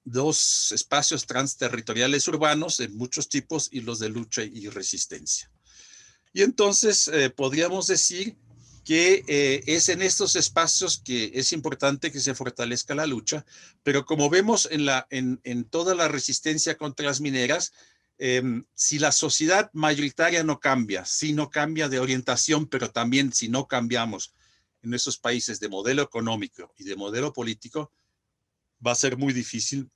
dos espacios transterritoriales urbanos de muchos tipos, y los de lucha y resistencia. Y entonces podríamos decir que es en estos espacios que es importante que se fortalezca la lucha, pero como vemos en toda la resistencia contra las mineras, si la sociedad mayoritaria no cambia, si no cambia de orientación, pero también si no cambiamos en esos países de modelo económico y de modelo político, va a ser muy difícil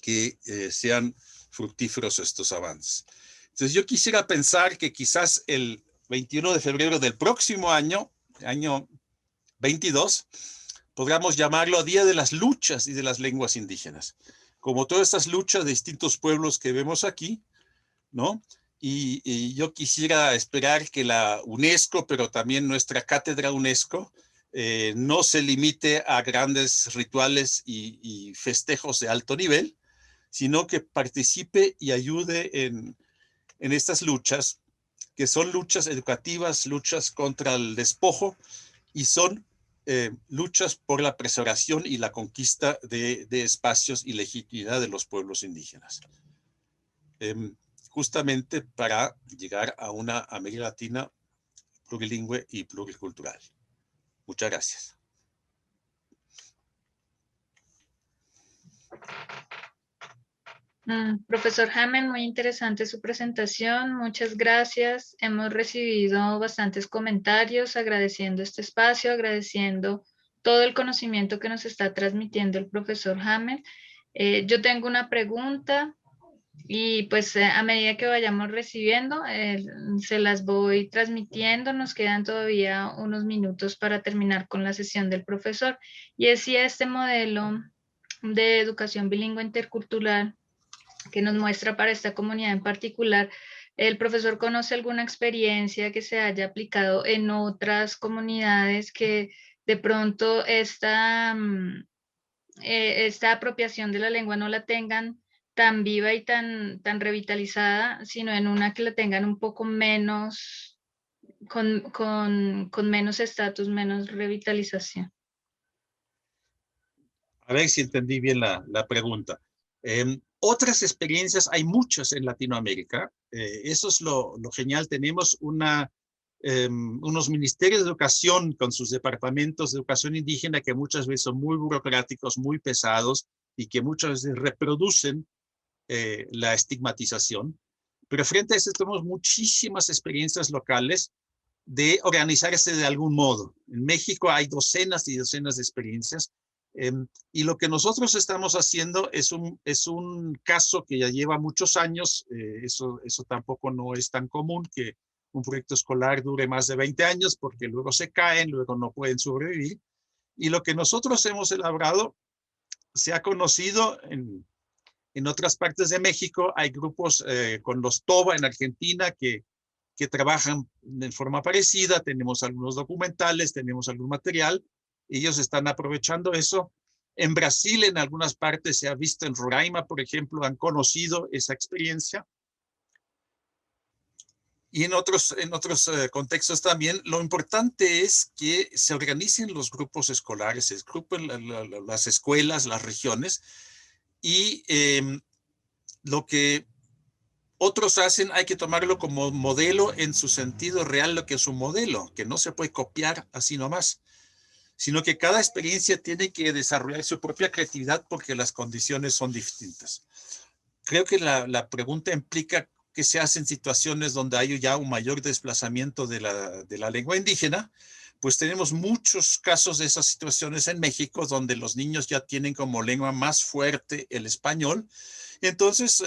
que sean fructíferos estos avances. Entonces yo quisiera pensar que quizás el 21 de febrero del próximo año 22, podríamos llamarlo Día de las Luchas y de las Lenguas Indígenas. Como todas estas luchas de distintos pueblos que vemos aquí, ¿no? Y yo quisiera esperar que la UNESCO, pero también nuestra cátedra UNESCO, no se limite a grandes rituales y festejos de alto nivel, sino que participe y ayude en estas luchas, que son luchas educativas, luchas contra el despojo y son luchas por la preservación y la conquista de espacios y legitimidad de los pueblos indígenas. Justamente para llegar a una América Latina plurilingüe y pluricultural. Muchas gracias. Profesor Hammel, muy interesante su presentación, muchas gracias. Hemos recibido bastantes comentarios agradeciendo este espacio, agradeciendo todo el conocimiento que nos está transmitiendo el profesor Hammel. Yo tengo una pregunta y pues a medida que vayamos recibiendo, se las voy transmitiendo. Nos quedan todavía unos minutos para terminar con la sesión del profesor. Y es si este modelo de educación bilingüe intercultural que nos muestra para esta comunidad en particular, ¿el profesor conoce alguna experiencia que se haya aplicado en otras comunidades que de pronto esta apropiación de la lengua no la tengan tan viva y tan revitalizada, sino en una que la tengan un poco menos, con menos estatus, menos revitalización? A ver si entendí bien la pregunta. Otras experiencias, hay muchas en Latinoamérica. Eso es lo genial. Tenemos unos ministerios de educación con sus departamentos de educación indígena que muchas veces son muy burocráticos, muy pesados y que muchas veces reproducen la estigmatización. Pero frente a eso tenemos muchísimas experiencias locales de organizarse de algún modo. En México hay docenas y docenas de experiencias. Y lo que nosotros estamos haciendo es un caso que ya lleva muchos años. Eso tampoco no es tan común, que un proyecto escolar dure más de 20 años, porque luego se caen, luego no pueden sobrevivir. Y lo que nosotros hemos elaborado se ha conocido en otras partes de México. Hay grupos con los TOBA en Argentina que trabajan de forma parecida. Tenemos algunos documentales, tenemos algún material. Ellos están aprovechando eso. En Brasil, en algunas partes se ha visto, en Roraima, por ejemplo, han conocido esa experiencia. Y en otros contextos también, lo importante es que se organicen los grupos escolares, se agrupen las escuelas, las regiones, y lo que otros hacen hay que tomarlo como modelo en su sentido real, lo que es un modelo, que no se puede copiar así nomás, sino que cada experiencia tiene que desarrollar su propia creatividad porque las condiciones son distintas. Creo que la pregunta implica que se hace en situaciones donde hay ya un mayor desplazamiento de la lengua indígena. Pues tenemos muchos casos de esas situaciones en México, donde los niños ya tienen como lengua más fuerte el español. Entonces,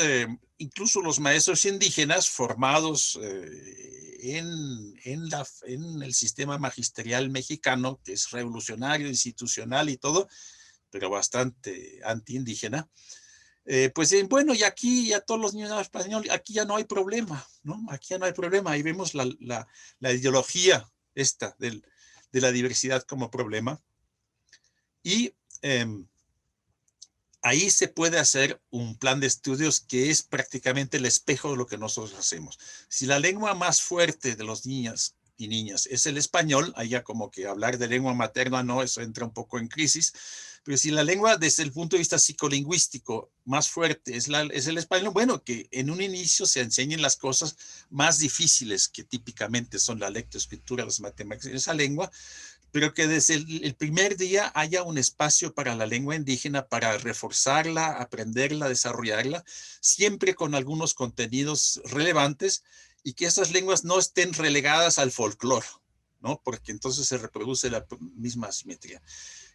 incluso los maestros indígenas formados en el sistema magisterial mexicano, que es revolucionario, institucional y todo, pero bastante antiindígena, pues bueno, y aquí ya todos los niños hablan español, aquí ya no hay problema, ¿no? Aquí ya no hay problema. Ahí vemos la ideología esta de la diversidad como problema. Y ahí se puede hacer un plan de estudios que es prácticamente el espejo de lo que nosotros hacemos. Si la lengua más fuerte de los niños y niñas. Es el español, allá como que hablar de lengua materna, no, eso entra un poco en crisis, pero si la lengua desde el punto de vista psicolingüístico más fuerte es el español, bueno, que en un inicio se enseñen las cosas más difíciles que típicamente son la lectoescritura, las matemáticas, esa lengua, pero que desde el primer día haya un espacio para la lengua indígena, para reforzarla, aprenderla, desarrollarla, siempre con algunos contenidos relevantes y que esas lenguas no estén relegadas al folclore, ¿no? Porque entonces se reproduce la misma asimetría.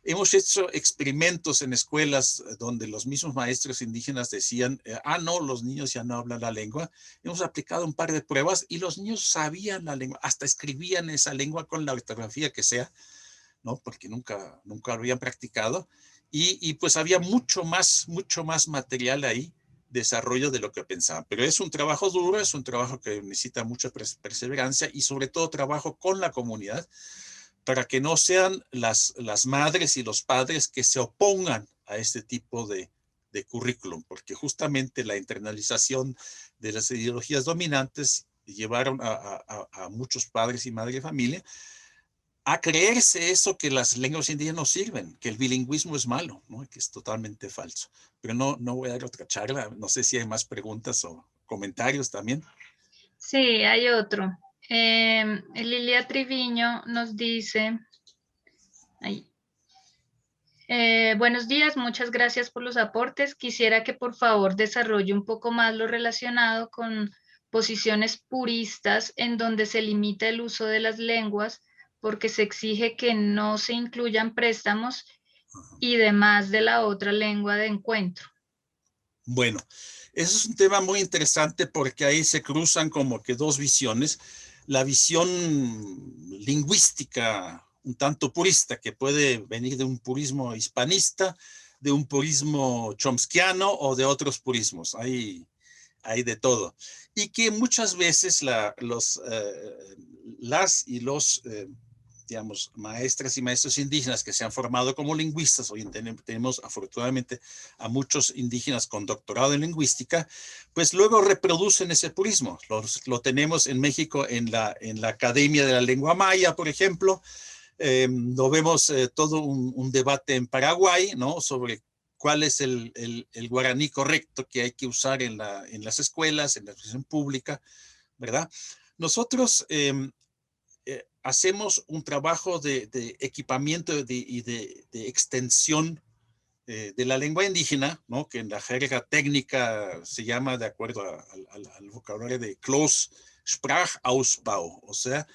Hemos hecho experimentos en escuelas donde los mismos maestros indígenas decían, no, los niños ya no hablan la lengua. Hemos aplicado un par de pruebas y los niños sabían la lengua, hasta escribían esa lengua con la ortografía que sea, ¿no? Porque nunca lo habían practicado. Y pues había mucho más material ahí, desarrollo de lo que pensaban. Pero es un trabajo duro, es un trabajo que necesita mucha perseverancia y sobre todo trabajo con la comunidad, para que no sean las madres y los padres que se opongan a este tipo de currículum, porque justamente la internalización de las ideologías dominantes llevaron a muchos padres y madres de familia a creerse eso, que las lenguas indígenas no sirven, que el bilingüismo es malo, ¿no? Que es totalmente falso. Pero no voy a dar otra charla, no sé si hay más preguntas o comentarios también. Sí, hay otro. Lilia Triviño nos dice, buenos días, muchas gracias por los aportes. Quisiera que por favor desarrolle un poco más lo relacionado con posiciones puristas en donde se limita el uso de las lenguas porque se exige que no se incluyan préstamos y demás de la otra lengua de encuentro. Bueno, eso es un tema muy interesante porque ahí se cruzan como que dos visiones. La visión lingüística un tanto purista, que puede venir de un purismo hispanista, de un purismo chomskiano o de otros purismos. Hay de todo. Y que muchas veces las y los digamos, maestras y maestros indígenas que se han formado como lingüistas, hoy tenemos afortunadamente a muchos indígenas con doctorado en lingüística, pues luego reproducen ese purismo. Lo tenemos en México en la Academia de la Lengua Maya, por ejemplo. Lo vemos todo un debate en Paraguay, ¿no? Sobre cuál es el guaraní correcto que hay que usar en las escuelas, en la educación pública, ¿verdad? Nosotros hacemos un trabajo de equipamiento y de extensión de la lengua indígena, ¿no? Que en la jerga técnica se llama, de acuerdo al vocabulario de Close Sprachausbau, o sea,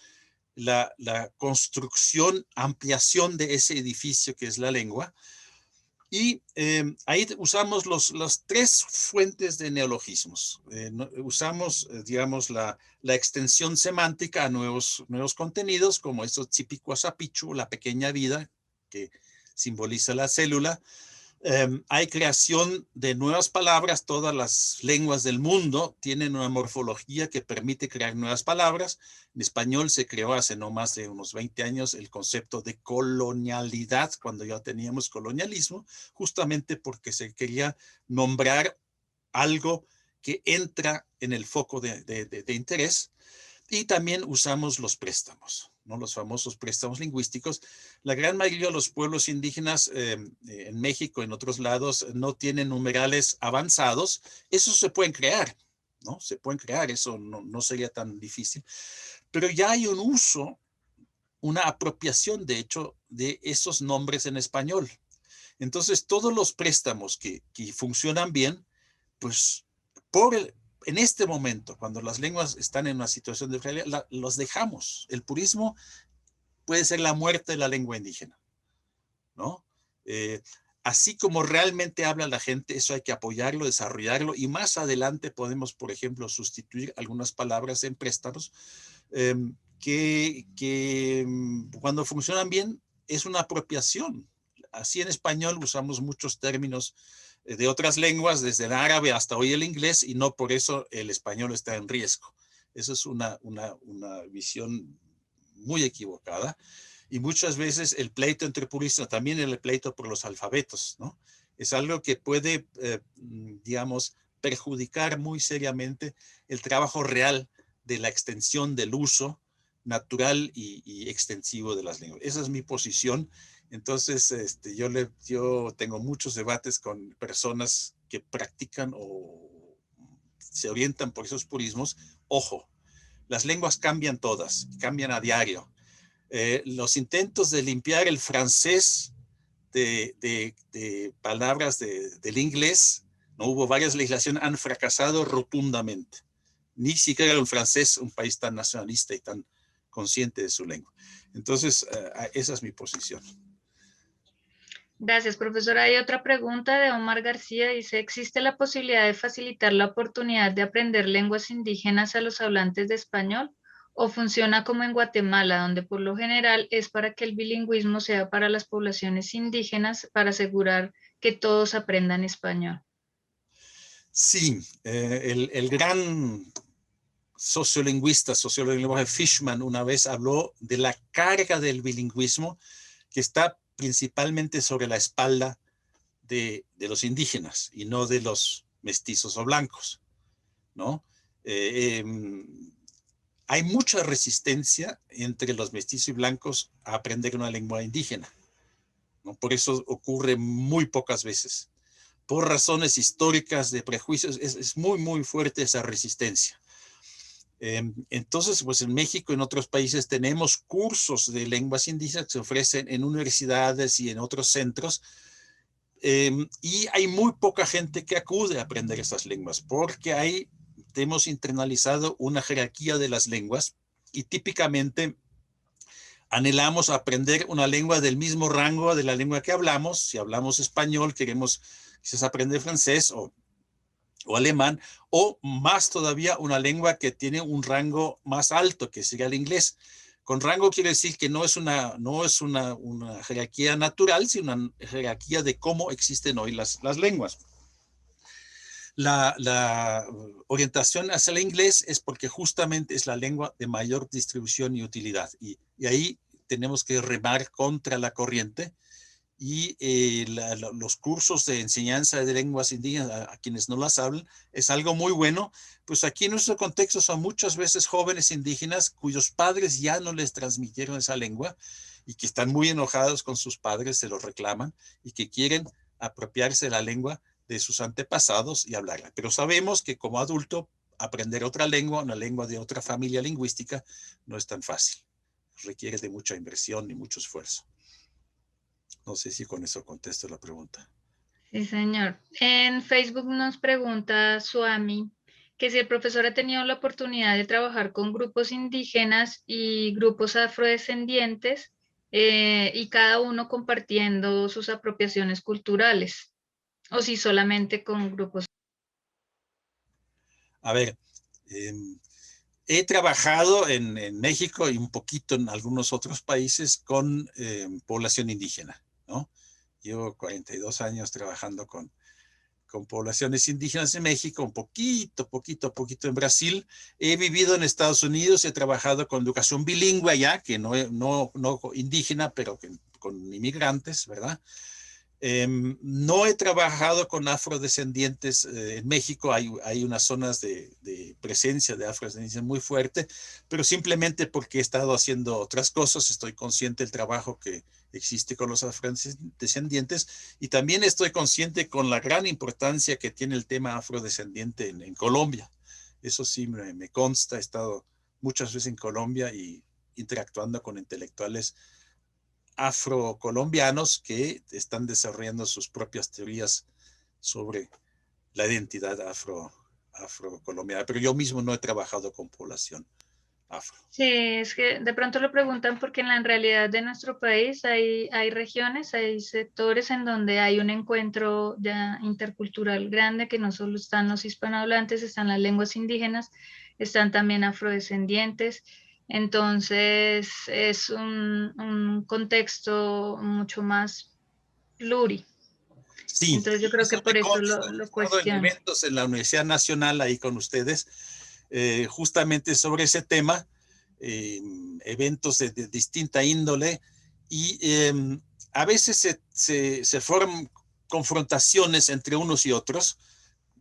la construcción, ampliación de ese edificio que es la lengua. Y ahí usamos las tres fuentes de neologismos. Usamos, digamos, la extensión semántica a nuevos contenidos, como eso Tzipikuasapichu, la pequeña vida, que simboliza la célula. Hay creación de nuevas palabras. Todas las lenguas del mundo tienen una morfología que permite crear nuevas palabras. En español se creó hace no más de unos 20 años el concepto de colonialidad, cuando ya teníamos colonialismo, justamente porque se quería nombrar algo que entra en el foco de interés. Y también usamos los préstamos, ¿no? Los famosos préstamos lingüísticos. La gran mayoría de los pueblos indígenas en México, en otros lados, no tienen numerales avanzados. Esos se pueden crear, ¿no? Se pueden crear, eso no sería tan difícil. Pero ya hay un uso, una apropiación, de hecho, de esos nombres en español. Entonces, todos los préstamos que funcionan bien, pues en este momento, cuando las lenguas están en una situación de fragilidad, los dejamos. El purismo puede ser la muerte de la lengua indígena, ¿no? Así como realmente habla la gente, eso hay que apoyarlo, desarrollarlo, y más adelante podemos, por ejemplo, sustituir algunas palabras en préstamos que cuando funcionan bien es una apropiación. Así en español usamos muchos términos de otras lenguas, desde el árabe hasta hoy el inglés, y no por eso el español está en riesgo. Eso es una visión muy equivocada. Y muchas veces el pleito entre puristas, también el pleito por los alfabetos, ¿no? Es algo que puede, digamos, perjudicar muy seriamente el trabajo real de la extensión del uso natural y extensivo de las lenguas. Esa es mi posición. Entonces, yo tengo muchos debates con personas que practican o se orientan por esos purismos. Ojo, las lenguas cambian todas, cambian a diario. Los intentos de limpiar el francés de palabras del inglés, no hubo varias legislaciones, han fracasado rotundamente. Ni siquiera el francés, un país tan nacionalista y tan consciente de su lengua. Entonces, esa es mi posición. Gracias, profesor. Hay otra pregunta de Omar García. Dice, ¿existe la posibilidad de facilitar la oportunidad de aprender lenguas indígenas a los hablantes de español? ¿O funciona como en Guatemala, donde por lo general es para que el bilingüismo sea para las poblaciones indígenas para asegurar que todos aprendan español? Sí, el gran sociólogo del lenguaje Fishman una vez habló de la carga del bilingüismo que está principalmente sobre la espalda de los indígenas y no de los mestizos o blancos, ¿no? Hay mucha resistencia entre los mestizos y blancos a aprender una lengua indígena, ¿no? Por eso ocurre muy pocas veces. Por razones históricas de prejuicios, es muy, muy fuerte esa resistencia. Entonces, pues en México y en otros países tenemos cursos de lenguas indígenas que se ofrecen en universidades y en otros centros, y hay muy poca gente que acude a aprender esas lenguas porque hemos internalizado una jerarquía de las lenguas y típicamente anhelamos aprender una lengua del mismo rango de la lengua que hablamos. Si hablamos español, queremos quizás aprender francés o alemán, o más todavía una lengua que tiene un rango más alto, que sería el inglés. Con rango quiere decir que no es una jerarquía natural, sino una jerarquía de cómo existen hoy las lenguas. La orientación hacia el inglés es porque justamente es la lengua de mayor distribución y utilidad. Y ahí tenemos que remar contra la corriente. Y los cursos de enseñanza de lenguas indígenas a quienes no las hablan es algo muy bueno. Pues aquí en nuestro contexto son muchas veces jóvenes indígenas cuyos padres ya no les transmitieron esa lengua y que están muy enojados con sus padres, se los reclaman y que quieren apropiarse de la lengua de sus antepasados y hablarla. Pero sabemos que como adulto aprender otra lengua, una lengua de otra familia lingüística, no es tan fácil. Requiere de mucha inversión y mucho esfuerzo. No sé si con eso contesto la pregunta. Sí, señor. En Facebook nos pregunta Suami que si el profesor ha tenido la oportunidad de trabajar con grupos indígenas y grupos afrodescendientes y cada uno compartiendo sus apropiaciones culturales, o si solamente con grupos. A ver, he trabajado en México y un poquito en algunos otros países con población indígena, ¿no? Llevo 42 años trabajando con poblaciones indígenas en México, un poquito en Brasil. He vivido en Estados Unidos, he trabajado con educación bilingüe allá, que no indígena, pero con inmigrantes, ¿verdad? No he trabajado con afrodescendientes en México, hay unas zonas de presencia de afrodescendencia muy fuerte, pero simplemente porque he estado haciendo otras cosas, estoy consciente del trabajo que existe con los afrodescendientes y también estoy consciente con la gran importancia que tiene el tema afrodescendiente en Colombia. Eso sí me consta, he estado muchas veces en Colombia y interactuando con intelectuales afrocolombianos que están desarrollando sus propias teorías sobre la identidad afrocolombiana, pero yo mismo no he trabajado con población afro. Sí, es que de pronto lo preguntan porque en la realidad de nuestro país hay regiones, hay sectores en donde hay un encuentro ya intercultural grande, que no solo están los hispanohablantes, están las lenguas indígenas, están también afrodescendientes. Entonces es un contexto mucho más pluri. Sí, Entonces yo creo que eso me por eso consta. lo He estado en cuestiono. eventos en la Universidad Nacional ahí con ustedes, justamente sobre ese tema, eventos de distinta índole y a veces se forman confrontaciones entre unos y otros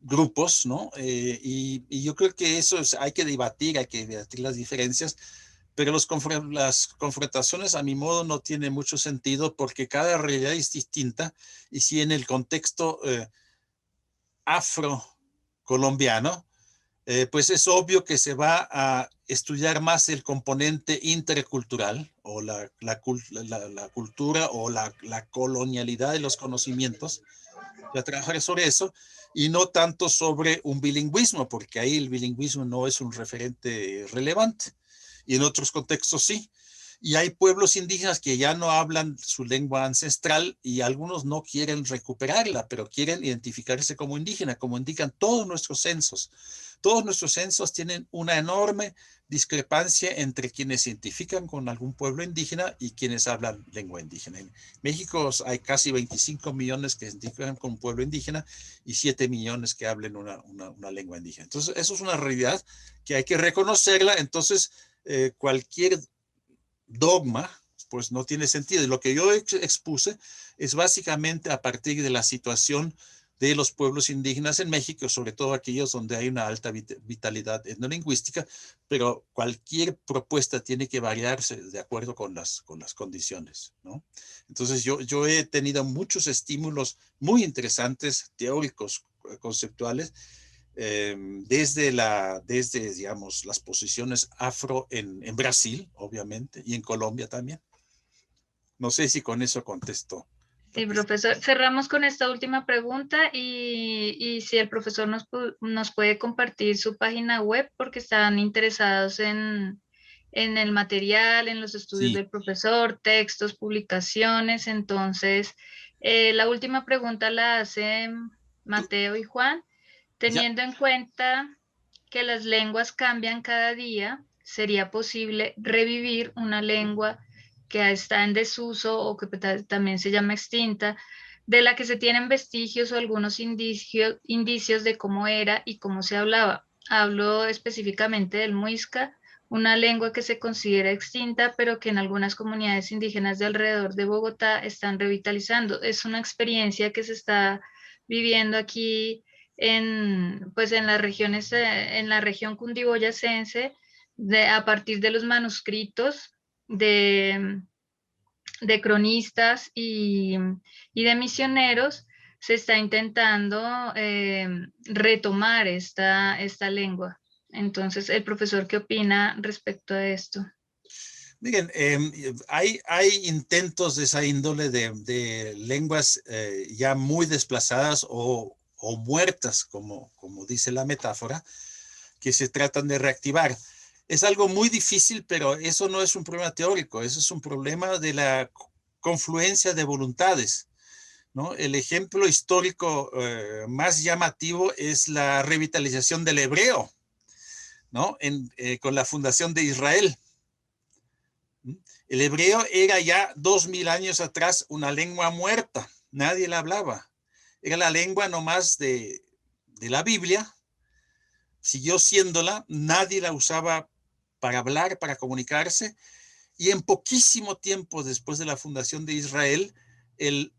grupos, ¿no? Y yo creo que eso hay que debatir las diferencias, pero las confrontaciones a mi modo no tienen mucho sentido porque cada realidad es distinta y si en el contexto afrocolombiano, pues es obvio que se va a estudiar más el componente intercultural o la cultura o la colonialidad de los conocimientos, a trabajar sobre eso y no tanto sobre un bilingüismo, porque ahí el bilingüismo no es un referente relevante y en otros contextos sí. Y hay pueblos indígenas que ya no hablan su lengua ancestral y algunos no quieren recuperarla, pero quieren identificarse como indígena, como indican todos nuestros censos. Todos nuestros censos tienen una enorme discrepancia entre quienes se identifican con algún pueblo indígena y quienes hablan lengua indígena. En México hay casi 25 millones que se identifican con un pueblo indígena y 7 millones que hablen una lengua indígena. Entonces, eso es una realidad que hay que reconocerla. Entonces, cualquier dogma, pues no tiene sentido. Y lo que yo expuse es básicamente a partir de la situación de los pueblos indígenas en México, sobre todo aquellos donde hay una alta vitalidad etnolingüística, pero cualquier propuesta tiene que variarse de acuerdo con las condiciones, ¿no? Entonces yo he tenido muchos estímulos muy interesantes, teóricos, conceptuales, desde, digamos, las posiciones afro en Brasil, obviamente, y en Colombia también. No sé si con eso contesto. Sí, profesor. Cerramos con esta última pregunta y si el profesor nos puede compartir su página web porque están interesados en el material, en los estudios Sí. del profesor, textos, publicaciones. Entonces, la última pregunta la hacen Mateo y Juan. Ya. Teniendo en cuenta que las lenguas cambian cada día, ¿sería posible revivir una lengua que está en desuso o que también se llama extinta, de la que se tienen vestigios o algunos indicios de cómo era y cómo se hablaba? Hablo específicamente del muisca, una lengua que se considera extinta, pero que en algunas comunidades indígenas de alrededor de Bogotá están revitalizando. Es una experiencia que se está viviendo aquí pues en las regiones, en la región cundiboyacense, a partir de los manuscritos de, de cronistas y de misioneros, se está intentando retomar esta lengua. Entonces, el profesor, ¿qué opina respecto a esto? Miren, hay intentos de esa índole de lenguas ya muy desplazadas o muertas, como dice la metáfora, que se tratan de reactivar. Es algo muy difícil, pero eso no es un problema teórico, eso es un problema de la confluencia de voluntades, ¿no? El ejemplo histórico más llamativo es la revitalización del hebreo, ¿no? Con la fundación de Israel. El hebreo era ya 2000 años atrás una lengua muerta, nadie la hablaba. Era la lengua nomás de la Biblia, siguió siéndola, nadie la usaba para hablar, para comunicarse, y en poquísimo tiempo después de la fundación de Israel, el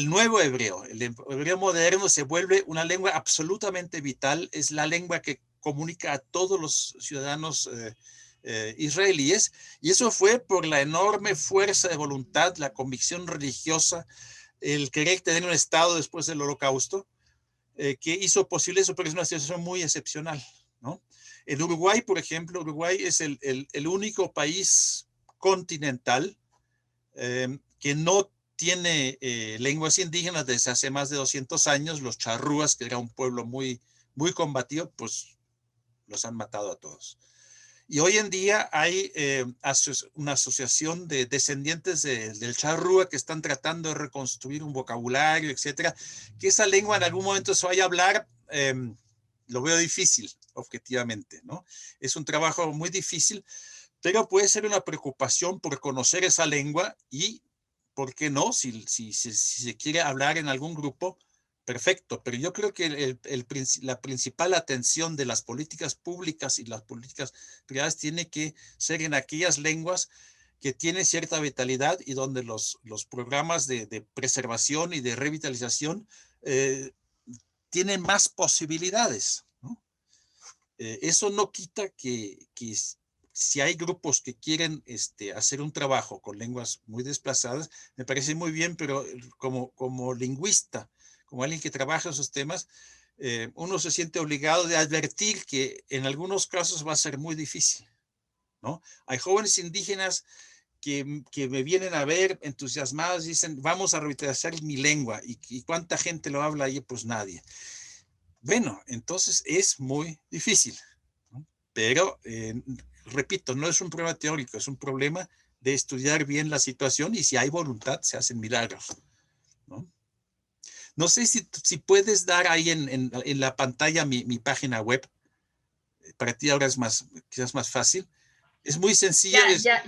nuevo hebreo, el hebreo moderno, se vuelve una lengua absolutamente vital, es la lengua que comunica a todos los ciudadanos israelíes, y eso fue por la enorme fuerza de voluntad, la convicción religiosa, el querer tener un Estado después del Holocausto, que hizo posible eso, pero es una situación muy excepcional, ¿no? En Uruguay, por ejemplo, Uruguay es el único país continental que no tiene lenguas indígenas desde hace más de 200 años. Los charrúas, que era un pueblo muy, muy combativo, pues los han matado a todos. Y hoy en día hay una asociación de descendientes del charrúa que están tratando de reconstruir un vocabulario, etcétera. Que esa lengua en algún momento se vaya a hablar, lo veo difícil, objetivamente, ¿no? Es un trabajo muy difícil, pero puede ser una preocupación por conocer esa lengua y, ¿por qué no? Si se quiere hablar en algún grupo, perfecto, pero yo creo que la principal atención de las políticas públicas y las políticas privadas tiene que ser en aquellas lenguas que tienen cierta vitalidad y donde los programas de preservación y de revitalización tienen más posibilidades, ¿no? Eso no quita que si hay grupos que quieren hacer un trabajo con lenguas muy desplazadas, me parece muy bien, pero como lingüista, como alguien que trabaja esos temas, uno se siente obligado de advertir que en algunos casos va a ser muy difícil, ¿no? Hay jóvenes indígenas que me vienen a ver entusiasmados y dicen, vamos a revitalizar mi lengua. ¿Y cuánta gente lo habla ahí? Pues nadie. Bueno, entonces es muy difícil, ¿no? Pero, repito, no es un problema teórico, es un problema de estudiar bien la situación y si hay voluntad se hacen milagros, ¿no? No sé si puedes dar ahí en la pantalla mi página web. Para ti ahora es quizás más fácil. Es muy sencilla.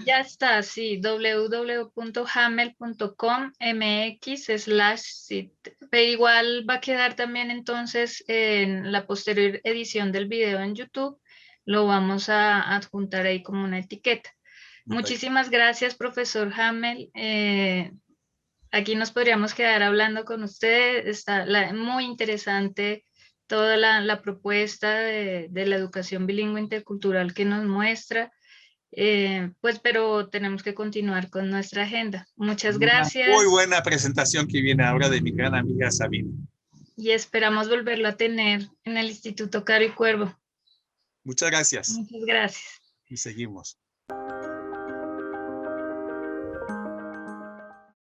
Ya está, sí, www.hamel.com/mx/sit. Pero igual va a quedar también entonces en la posterior edición del video en YouTube, lo vamos a adjuntar ahí como una etiqueta. Muchísimas gracias, profesor Hamel. Aquí nos podríamos quedar hablando con usted. Está muy interesante toda la propuesta de la educación bilingüe intercultural que nos muestra. Pues, pero tenemos que continuar con nuestra agenda. Muchas Una muy gracias buena presentación que viene ahora de mi gran amiga Sabine. y esperamos volverlo a tener en el Instituto Caro y Cuervo. Muchas gracias. Muchas gracias. Y seguimos.